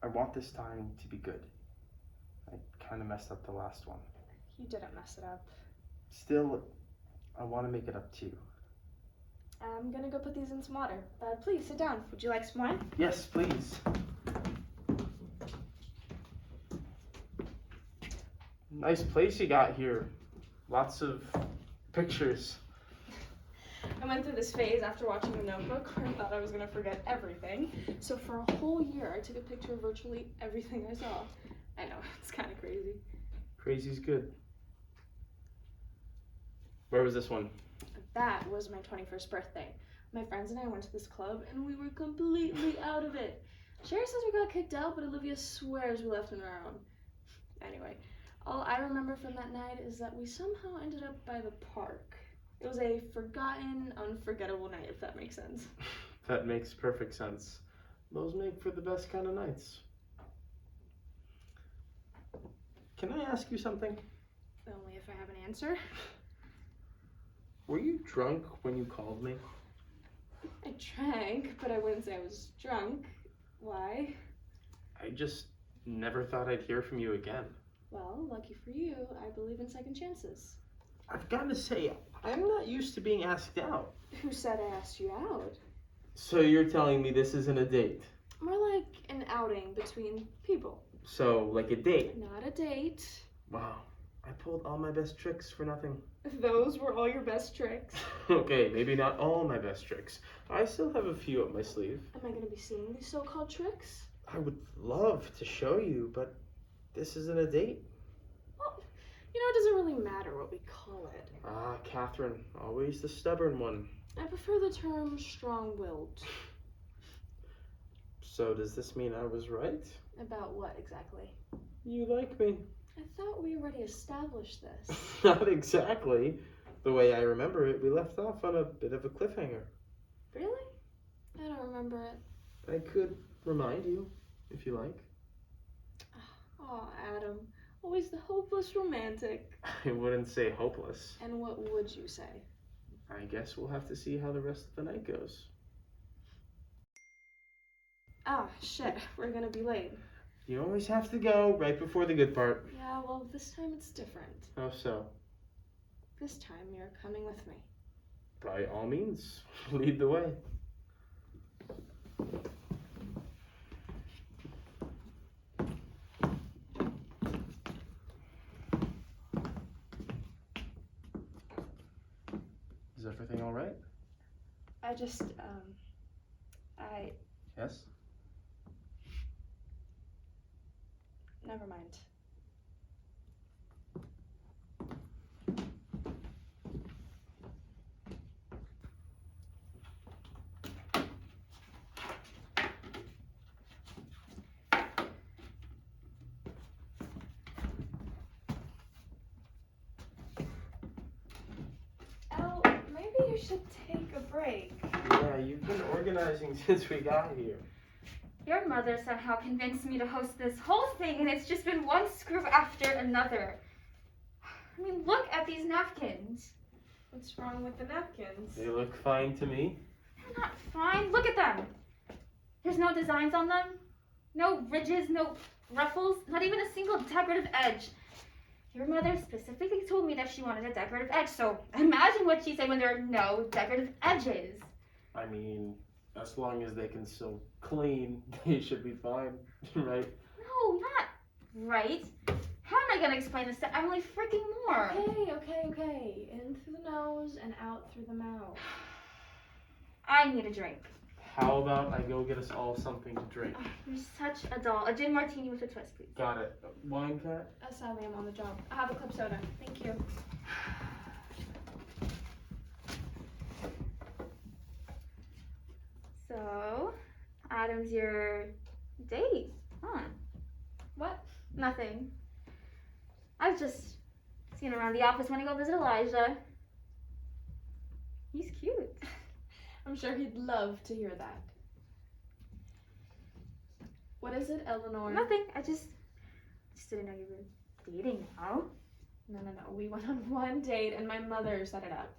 Speaker 1: I want this time to be good. I kind of messed up the last one.
Speaker 2: You didn't mess it up.
Speaker 1: Still, I want to make it up to you.
Speaker 2: I'm gonna go put these in some water. Please, sit down. Would you like some wine?
Speaker 1: Yes, please. Nice place you got here. Lots of pictures.
Speaker 2: I went through this phase after watching The Notebook where I thought I was gonna forget everything. So for a whole year, I took a picture of virtually everything I saw. I know, it's kind of crazy.
Speaker 1: Crazy's good. Where was this one?
Speaker 2: That was my 21st birthday. My friends and I went to this club and we were completely out of it. Sherrie says we got kicked out, but Olivia swears we left on our own. Anyway, all I remember from that night is that we somehow ended up by the park. It was a forgotten, unforgettable night, if that makes sense.
Speaker 1: That makes perfect sense. Those make for the best kind of nights. Can I ask you something?
Speaker 2: Only if I have an answer.
Speaker 1: Were you drunk when you called me?
Speaker 2: I drank, but I wouldn't say I was drunk. Why?
Speaker 1: I just never thought I'd hear from you again.
Speaker 2: Well, lucky for you, I believe in second chances.
Speaker 1: I've got to say, I'm not used to being asked out.
Speaker 2: Who said I asked you out?
Speaker 1: So you're telling me this isn't a date?
Speaker 2: More like an outing between people.
Speaker 1: So, like a date?
Speaker 2: Not a date.
Speaker 1: Wow, I pulled all my best tricks for nothing.
Speaker 2: Those were all your best tricks.
Speaker 1: Okay, maybe not all my best tricks. I still have a few up my sleeve.
Speaker 2: Am I going to be seeing these so-called tricks?
Speaker 1: I would love to show you, but this isn't a date.
Speaker 2: Well, you know, it doesn't really matter what we call it.
Speaker 1: Ah, Katherine, always the stubborn one.
Speaker 2: I prefer the term strong-willed.
Speaker 1: So does this mean I was right?
Speaker 2: About what exactly?
Speaker 1: You like me.
Speaker 2: I thought we already established this.
Speaker 1: Not exactly. The way I remember it, we left off on a bit of a cliffhanger.
Speaker 2: Really? I don't remember it.
Speaker 1: I could remind you, if you like.
Speaker 2: Oh, Adam. Always the hopeless romantic.
Speaker 1: I wouldn't say hopeless.
Speaker 2: And what would you say?
Speaker 1: I guess we'll have to see how the rest of the night goes.
Speaker 2: Ah, shit. We're gonna be late.
Speaker 1: You always have to go right before the good part.
Speaker 2: Yeah, well, this time it's different.
Speaker 1: How so?
Speaker 2: This time you're coming with me.
Speaker 1: By all means, lead the way. Is everything all right?
Speaker 2: I just,
Speaker 1: Yes?
Speaker 2: never mind. Elle, maybe you should take a break.
Speaker 1: Yeah, you've been organizing since we got here.
Speaker 8: Your mother somehow convinced me to host this whole thing, and it's just been one screw after another. I mean, look at these napkins.
Speaker 2: What's wrong with the napkins?
Speaker 1: They look fine to me.
Speaker 8: They're not fine. Look at them. There's no designs on them. No ridges, no ruffles, not even a single decorative edge. Your mother specifically told me that she wanted a decorative edge, so imagine what she'd say when there are no decorative edges.
Speaker 1: I mean, as long as they can still clean, they should be fine, right?
Speaker 8: No, not right. How am I gonna explain this to Emily freaking Moore?
Speaker 2: Okay. In through the nose and out through the mouth.
Speaker 8: I need a drink.
Speaker 1: How about I go get us all something to drink?
Speaker 8: Oh, you're such a doll. A gin martini with a twist, please.
Speaker 1: Got it. Wine cat?
Speaker 2: Sadly, I'm on the job. I have a club soda. Thank you.
Speaker 8: So, Adam's your date, huh?
Speaker 2: What?
Speaker 8: Nothing. I was just seeing him around the office when I go visit Elijah. He's cute.
Speaker 2: I'm sure he'd love to hear that. What is it, Eleanor?
Speaker 8: Nothing. I just didn't know you were dating now.
Speaker 5: No. We went on one date and my mother set it up.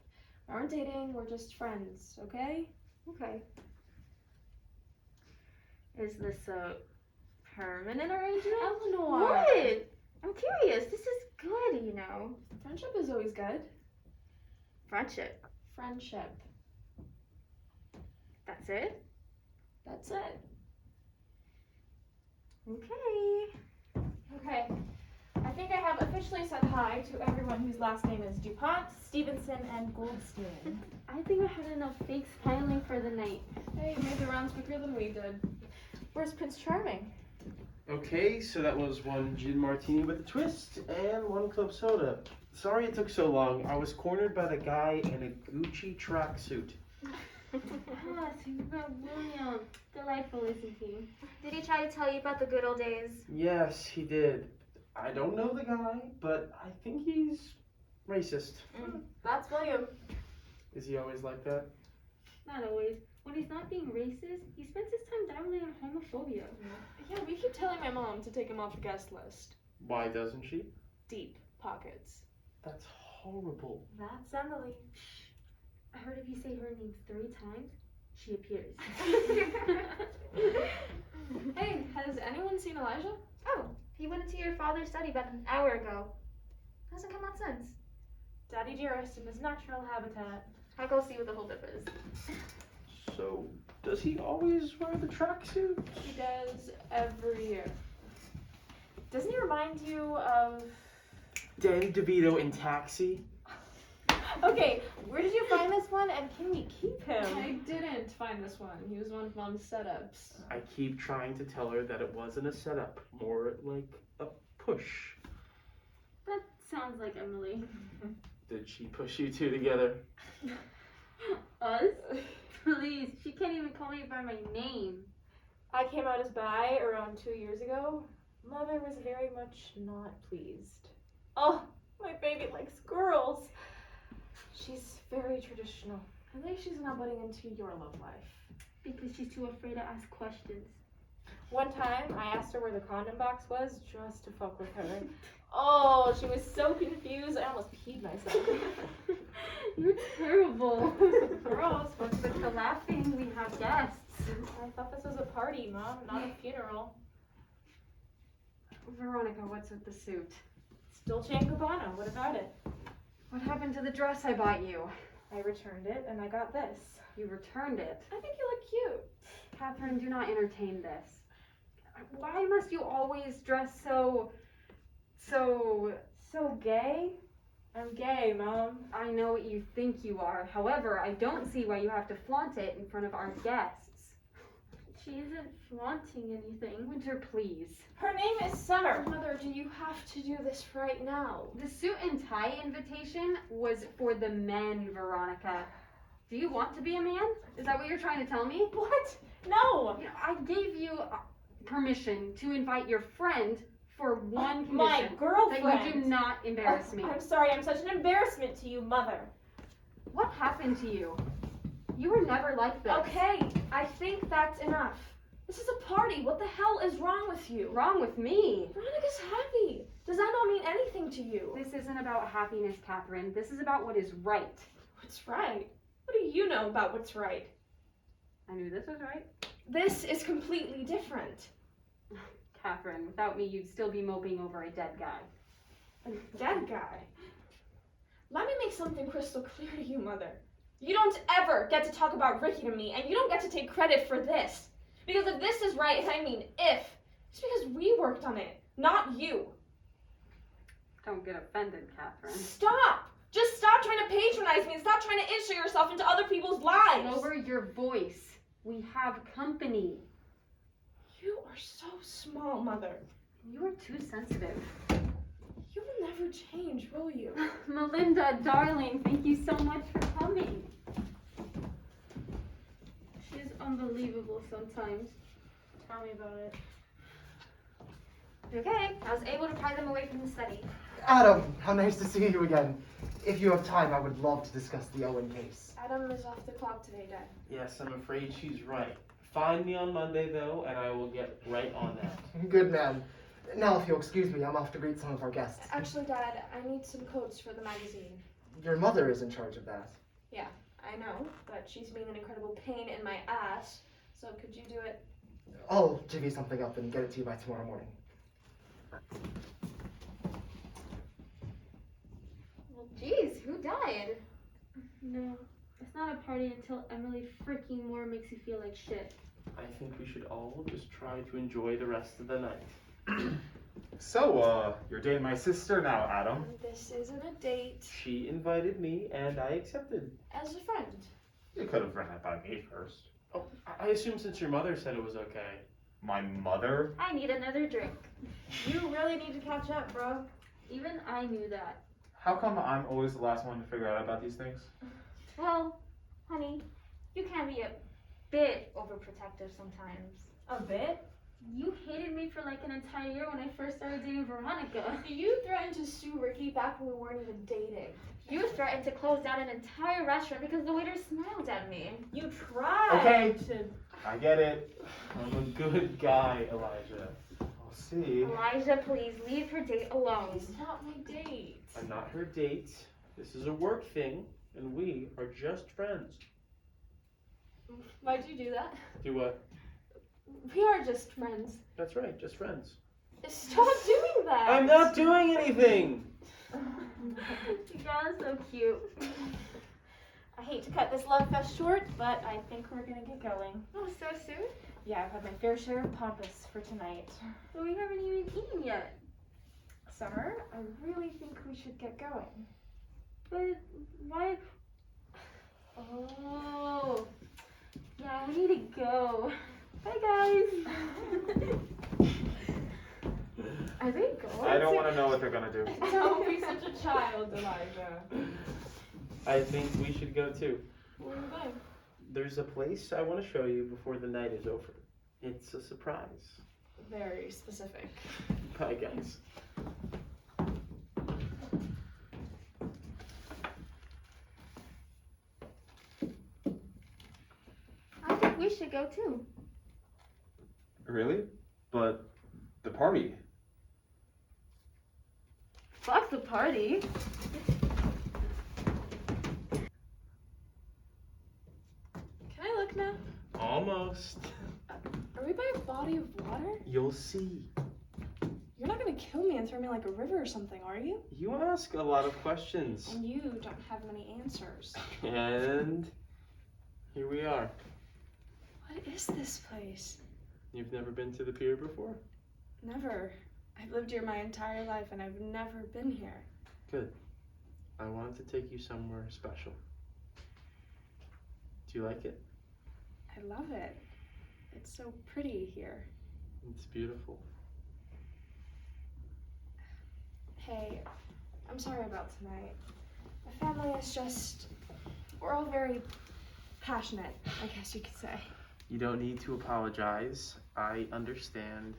Speaker 5: We aren't dating, we're just friends, okay?
Speaker 8: Okay. Is this a permanent arrangement?
Speaker 5: Eleanor!
Speaker 8: What? I'm curious. This is good, you know.
Speaker 5: Friendship is always good.
Speaker 8: Friendship.
Speaker 5: Friendship.
Speaker 8: That's it?
Speaker 5: That's it.
Speaker 8: Okay.
Speaker 5: Okay. I think I have officially said hi to everyone whose last name is DuPont, Stevenson, and Goldstein.
Speaker 8: I think I had enough fake smiling for the night.
Speaker 5: Hey, you made the rounds quicker than we did. Where's Prince Charming?
Speaker 1: Okay, so that was one gin martini with a twist and one club soda. Sorry it took so long. I was cornered by the guy in a Gucci tracksuit.
Speaker 8: Ah, so you met William. Delightful, isn't he? Did he try to tell you about the good old days?
Speaker 1: Yes, he did. I don't know the guy, but I think he's racist.
Speaker 5: That's William.
Speaker 1: Is he always like that?
Speaker 8: Not always. When he's not being racist, he spends his time dabbling in homophobia.
Speaker 5: Yeah, we keep telling my mom to take him off the guest list.
Speaker 1: Why doesn't she?
Speaker 5: Deep pockets.
Speaker 1: That's horrible.
Speaker 5: That's Emily.
Speaker 8: I heard if you say her name 3 times, she appears.
Speaker 5: Hey, has anyone seen Elijah?
Speaker 8: Oh, he went into your father's study about an hour ago. Hasn't come out since.
Speaker 5: Daddy dearest in his natural habitat.
Speaker 8: I'll go see what the holdup is.
Speaker 1: So, does he always wear the tracksuit?
Speaker 5: He does every year. Doesn't he remind you of...
Speaker 1: Danny DeVito in Taxi?
Speaker 5: Okay, where did you find this one and can we keep him? I didn't find this one. He was one of Mom's setups.
Speaker 1: I keep trying to tell her that it wasn't a setup, more like a push.
Speaker 8: That sounds like Emily.
Speaker 1: Did she push you two together?
Speaker 8: Us? Please, she can't even call me by my name.
Speaker 5: I came out as bi around 2 years ago. Mother was very much not pleased. Oh, my baby likes girls. She's very traditional. At least she's not butting into your love life.
Speaker 8: Because she's too afraid to ask questions.
Speaker 5: One time, I asked her where the condom box was just to fuck with her. Oh, she was so confused, I almost peed myself.
Speaker 8: You're terrible.
Speaker 5: Gross, what's
Speaker 8: With the laughing, we have guests.
Speaker 5: I thought this was a party, Mom, not a funeral.
Speaker 3: Veronica, what's with the suit?
Speaker 5: Dolce & Gabbana, what about it?
Speaker 3: What happened to the dress I bought you?
Speaker 5: I returned it and I got this.
Speaker 3: You returned it.
Speaker 5: I think you look cute.
Speaker 3: Katherine, do not entertain this. Why must you always dress so
Speaker 5: gay? I'm gay, Mom.
Speaker 3: I know what you think you are. However, I don't see why you have to flaunt it in front of our guests.
Speaker 8: She isn't flaunting anything.
Speaker 3: Winter, please.
Speaker 5: Her name is Summer. Mother, do you have to do this right now?
Speaker 3: The suit and tie invitation was for the men, Veronica. Do you want to be a man? Is that what you're trying to tell me?
Speaker 5: What? No!
Speaker 3: You know, I gave you permission to invite your friend for one condition.
Speaker 5: My girlfriend!
Speaker 3: That you do not embarrass me.
Speaker 5: I'm sorry, I'm such an embarrassment to you, Mother.
Speaker 3: What happened to you? You were never like this.
Speaker 5: Okay, I think that's enough. This is a party. What the hell is wrong with you?
Speaker 3: Wrong with me?
Speaker 5: Veronica's happy. Does that not mean anything to you?
Speaker 3: This isn't about happiness, Katherine. This is about what is right.
Speaker 5: What's right? What do you know about what's right?
Speaker 3: I knew this was right.
Speaker 5: This is completely different.
Speaker 3: Katherine, without me, you'd still be moping over a dead guy.
Speaker 5: A dead guy? Let me make something crystal clear to you, Mother. You don't ever get to talk about Ricky to me, and you don't get to take credit for this. Because if this is right, and I mean if, it's because we worked on it, not you.
Speaker 3: Don't get offended, Katherine.
Speaker 5: Stop! Just stop trying to patronize me and stop trying to insert yourself into other people's lives.
Speaker 3: Lower your voice. We have company.
Speaker 5: You are so small, Mother.
Speaker 3: You are too sensitive.
Speaker 5: You will never change, will you?
Speaker 8: Melinda, darling, thank you so much for coming. She's unbelievable sometimes.
Speaker 5: Tell me about it.
Speaker 8: Okay, I was able to pry them away from the study.
Speaker 7: Adam, how nice to see you again. If you have time, I would love to discuss the Owen case.
Speaker 5: Adam is off the clock today, Dad.
Speaker 1: Yes, I'm afraid she's right. Find me on Monday, though, and I will get right on that.
Speaker 7: Good man. Now, if you'll excuse me, I'm off to greet some of our guests.
Speaker 2: Actually, Dad, I need some coats for the magazine.
Speaker 7: Your mother is in charge of that.
Speaker 2: Yeah, I know, but she's being an incredible pain in my ass. So could you do it?
Speaker 7: I'll divvy something up and get it to you by tomorrow morning.
Speaker 8: Well, geez, who died?
Speaker 3: No, it's not a party until Emily freaking Moore makes you feel like shit.
Speaker 1: I think we should all just try to enjoy the rest of the night.
Speaker 6: So, you're dating my sister now, Adam.
Speaker 2: This isn't a date.
Speaker 1: She invited me, and I accepted.
Speaker 2: As a friend.
Speaker 6: You could have run that by me first.
Speaker 1: Oh, I assume since your mother said it was okay.
Speaker 6: My mother?
Speaker 8: I need another drink.
Speaker 5: You really need to catch up, bro.
Speaker 3: Even I knew that.
Speaker 6: How come I'm always the last one to figure out about these things?
Speaker 8: Well, honey, you can be a bit overprotective sometimes.
Speaker 5: A bit?
Speaker 3: You hated me for like an entire year when I first started dating Veronica.
Speaker 2: You threatened to sue Ricky back when we weren't even dating.
Speaker 8: You threatened to close down an entire restaurant because the waiter smiled at me.
Speaker 5: You tried
Speaker 6: Okay.
Speaker 5: to.
Speaker 6: I get it.
Speaker 1: I'm a good guy, Elijah.
Speaker 6: I'll see.
Speaker 8: Elijah, please leave her date alone.
Speaker 2: He's not my date.
Speaker 1: I'm not her date. This is a work thing, and we are just friends.
Speaker 2: Why'd you do that?
Speaker 1: Do what?
Speaker 2: We are just friends.
Speaker 1: That's right, just friends.
Speaker 2: Stop doing that.
Speaker 1: I'm not doing anything!
Speaker 8: You guys are so cute.
Speaker 5: I hate to cut this love fest short, but I think we're gonna get going.
Speaker 8: Oh, so soon?
Speaker 5: Yeah, I've had my fair share of pompous for tonight.
Speaker 8: But we haven't even eaten yet.
Speaker 5: Summer, I really think we should get going.
Speaker 8: But why? Oh, yeah, we need to go. Bye, guys. Are they going?
Speaker 6: I don't want to know what they're gonna do.
Speaker 4: Don't be such a child, Elijah.
Speaker 1: I think we should go too.
Speaker 2: Where are you going?
Speaker 1: There's a place I want to show you before the night is over. It's a surprise.
Speaker 2: Very specific.
Speaker 1: Bye, guys.
Speaker 8: I think we should go too.
Speaker 6: Really? But the party.
Speaker 8: Fuck the party.
Speaker 2: Can I look now?
Speaker 1: Almost.
Speaker 2: Are we by a body of water?
Speaker 1: You'll see.
Speaker 2: You're not gonna kill me and throw me like a river or something, are you?
Speaker 1: You ask a lot of questions.
Speaker 2: And you don't have many answers.
Speaker 1: And here we are.
Speaker 2: What is this place?
Speaker 1: You've never been to the pier before?
Speaker 2: Never. I've lived here my entire life and I've never been here.
Speaker 1: Good. I wanted to take you somewhere special. Do you like it?
Speaker 2: I love it. It's so pretty here.
Speaker 1: It's beautiful.
Speaker 2: Hey, I'm sorry about tonight. My family is just, we're all very passionate, I guess you could say.
Speaker 1: You don't need to apologize. I understand.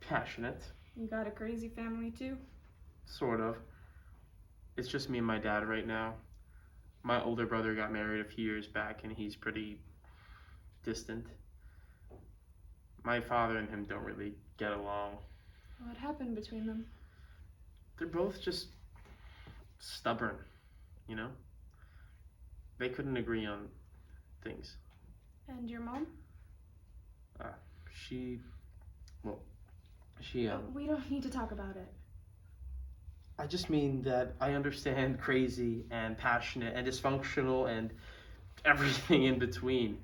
Speaker 1: Passionate,
Speaker 2: You got a crazy family too?
Speaker 1: sort of. It's just me and my dad right now. My older brother got married a few years back and he's pretty distant. My father and him don't really get along.
Speaker 2: What happened between them?
Speaker 1: They're both just stubborn, you know? They couldn't agree on things.
Speaker 2: And your mom?
Speaker 1: She
Speaker 2: We don't need to talk about it.
Speaker 1: I just mean that I understand crazy and passionate and dysfunctional and everything in between.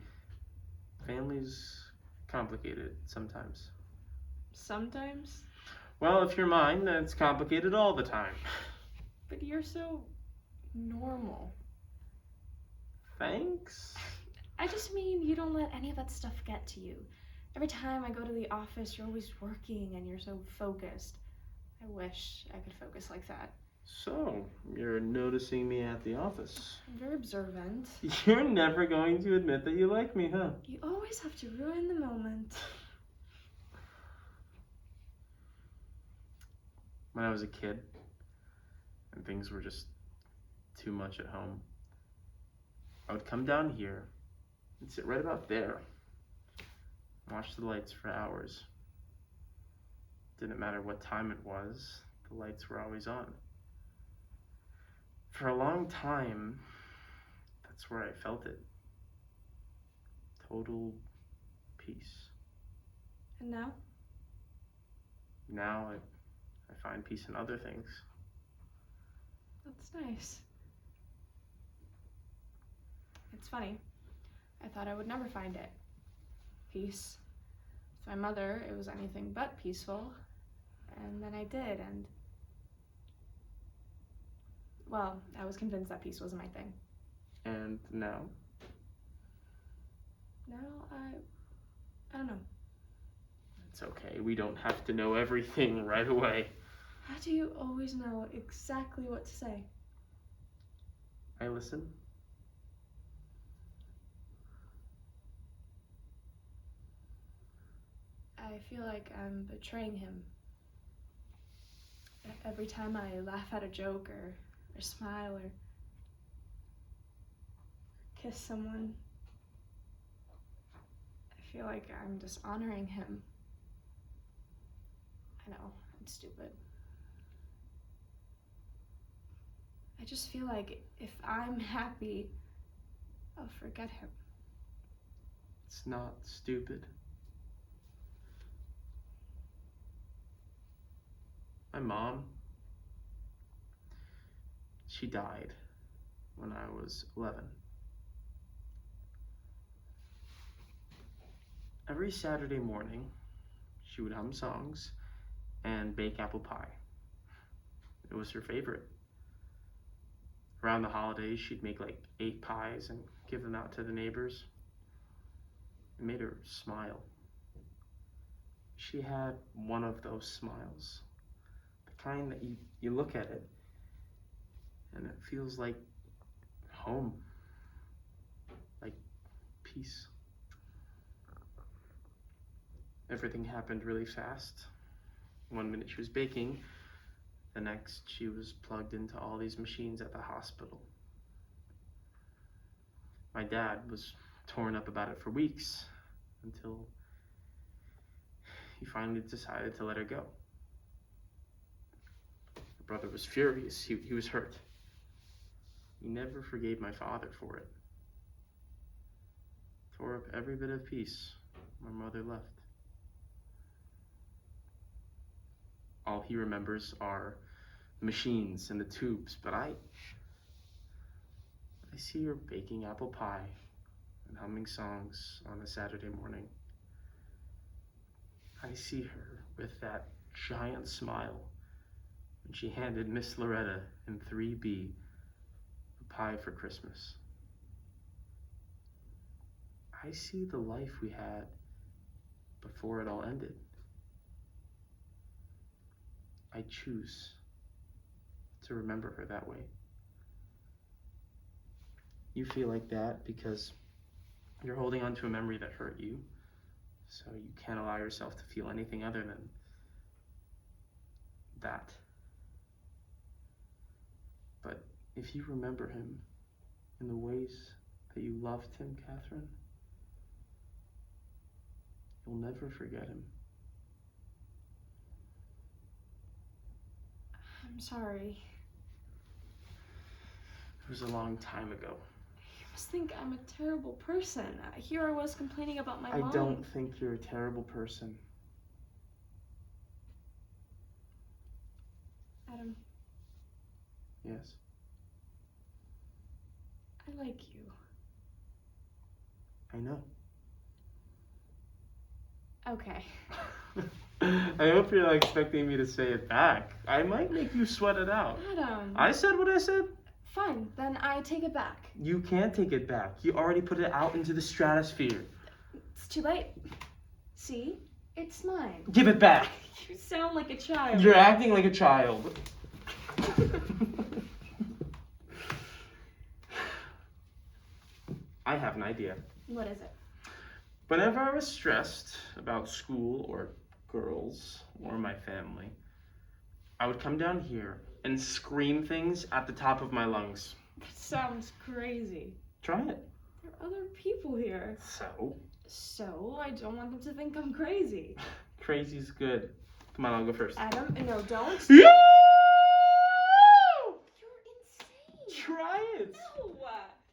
Speaker 1: Family's complicated sometimes.
Speaker 2: Sometimes?
Speaker 1: Well, if you're mine, then it's complicated all the time.
Speaker 2: But you're so normal.
Speaker 1: Thanks?
Speaker 2: I just mean you don't let any of that stuff get to you. Every time I go to the office, you're always working and you're so focused. I wish I could focus like that.
Speaker 1: So, you're noticing me at the office.
Speaker 2: I'm very observant.
Speaker 1: You're never going to admit that you like me, huh?
Speaker 2: You always have to ruin the moment.
Speaker 1: When I was a kid, and things were just too much at home, I would come down here and sit right about there, watch the lights for hours. Didn't matter what time it was, the lights were always on. For a long time, that's where I felt it. Total peace.
Speaker 2: And now?
Speaker 1: Now I find peace in other things.
Speaker 2: That's nice. It's funny. I thought I would never find it. Peace. With my mother, it was anything but peaceful. And then I did, and... well, I was convinced that peace wasn't my thing.
Speaker 1: And now?
Speaker 2: Now, I don't know.
Speaker 1: It's okay. We don't have to know everything right away.
Speaker 2: How do you always know exactly what to say?
Speaker 1: I listen.
Speaker 2: I feel like I'm betraying him. Every time I laugh at a joke or smile or kiss someone, I feel like I'm dishonoring him. I know, it's stupid. I just feel like if I'm happy, I'll forget him.
Speaker 1: It's not stupid. My mom, she died when I was 11. Every Saturday morning, she would hum songs and bake apple pie. It was her favorite. Around the holidays, she'd make like 8 pies and give them out to the neighbors. It made her smile. She had one of those smiles. The kind that you look at it and it feels like home. Like peace. Everything happened really fast. One minute she was baking, the next she was plugged into all these machines at the hospital. My dad was torn up about it for weeks until he finally decided to let her go. My brother was furious. He was hurt. He never forgave my father for it. Tore up every bit of peace my mother left. All he remembers are the machines and the tubes, but I see her baking apple pie and humming songs on a Saturday morning. I see her with that giant smile when she handed Miss Loretta in 3B a pie for Christmas. I see the life we had before it all ended. I choose to remember her that way. You feel like that because you're holding on to a memory that hurt you, so you can't allow yourself to feel anything other than that. But if you remember him in the ways that you loved him, Katherine, you'll never forget him.
Speaker 2: I'm sorry.
Speaker 1: It was a long time ago.
Speaker 2: You must think I'm a terrible person. Here I was complaining about my mom.
Speaker 1: I don't think you're a terrible person.
Speaker 2: Adam,
Speaker 1: Yes?
Speaker 2: I like you.
Speaker 1: I know.
Speaker 2: Okay.
Speaker 1: I hope you're not expecting me to say it back. I might make you sweat it out.
Speaker 2: Adam.
Speaker 1: I said what I said.
Speaker 2: Fine, then I take it back.
Speaker 1: You can't take it back. You already put it out into the stratosphere.
Speaker 2: It's too late. See? It's mine.
Speaker 1: Give it back.
Speaker 2: You sound like a child.
Speaker 1: You're acting like a child. I have an idea.
Speaker 2: What is it?
Speaker 1: Whenever I was stressed about school or girls or my family, I would come down here and scream things at the top of my lungs.
Speaker 2: That sounds crazy.
Speaker 1: Try it.
Speaker 2: There are other people here.
Speaker 1: So?
Speaker 2: So, I don't want them to think I'm crazy.
Speaker 1: Crazy's good. Come on, I'll go first.
Speaker 2: Adam, no, don't.
Speaker 1: Yeah!
Speaker 2: You're insane.
Speaker 1: Try it.
Speaker 2: No.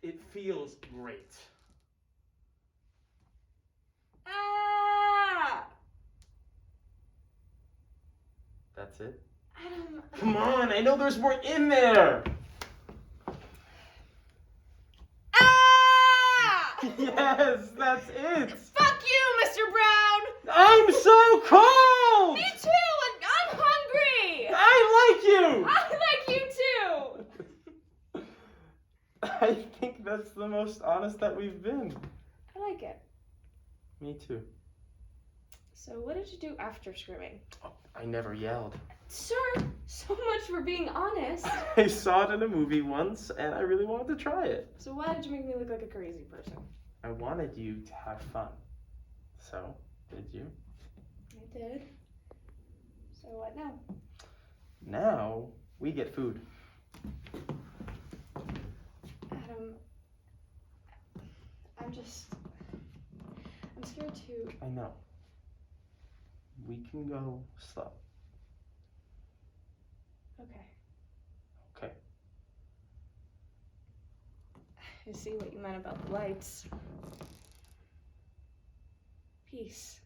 Speaker 1: It feels great.
Speaker 2: Ah!
Speaker 1: That's it?
Speaker 2: Adam.
Speaker 1: Come on, I know there's more in there.
Speaker 2: Ah!
Speaker 1: Yes, that's it.
Speaker 2: Fuck you, Mr. Brown.
Speaker 1: I'm so cold.
Speaker 2: Me too, and I'm hungry.
Speaker 1: I like you.
Speaker 2: I like you too.
Speaker 1: I think that's the most honest that we've been.
Speaker 2: I like it.
Speaker 1: Me too.
Speaker 2: So what did you do after screaming?
Speaker 1: Oh, I never yelled.
Speaker 2: Sir, so much for being honest.
Speaker 1: I saw it in a movie once, and I really wanted to try it.
Speaker 2: So why did you make me look like a crazy person?
Speaker 1: I wanted you to have fun. So, did you?
Speaker 2: I did. So what now?
Speaker 1: Now, we get food.
Speaker 2: Adam, I'm scared to.
Speaker 1: I know. We can go slow.
Speaker 2: Okay.
Speaker 1: Okay.
Speaker 2: I see what you meant about the lights. Peace.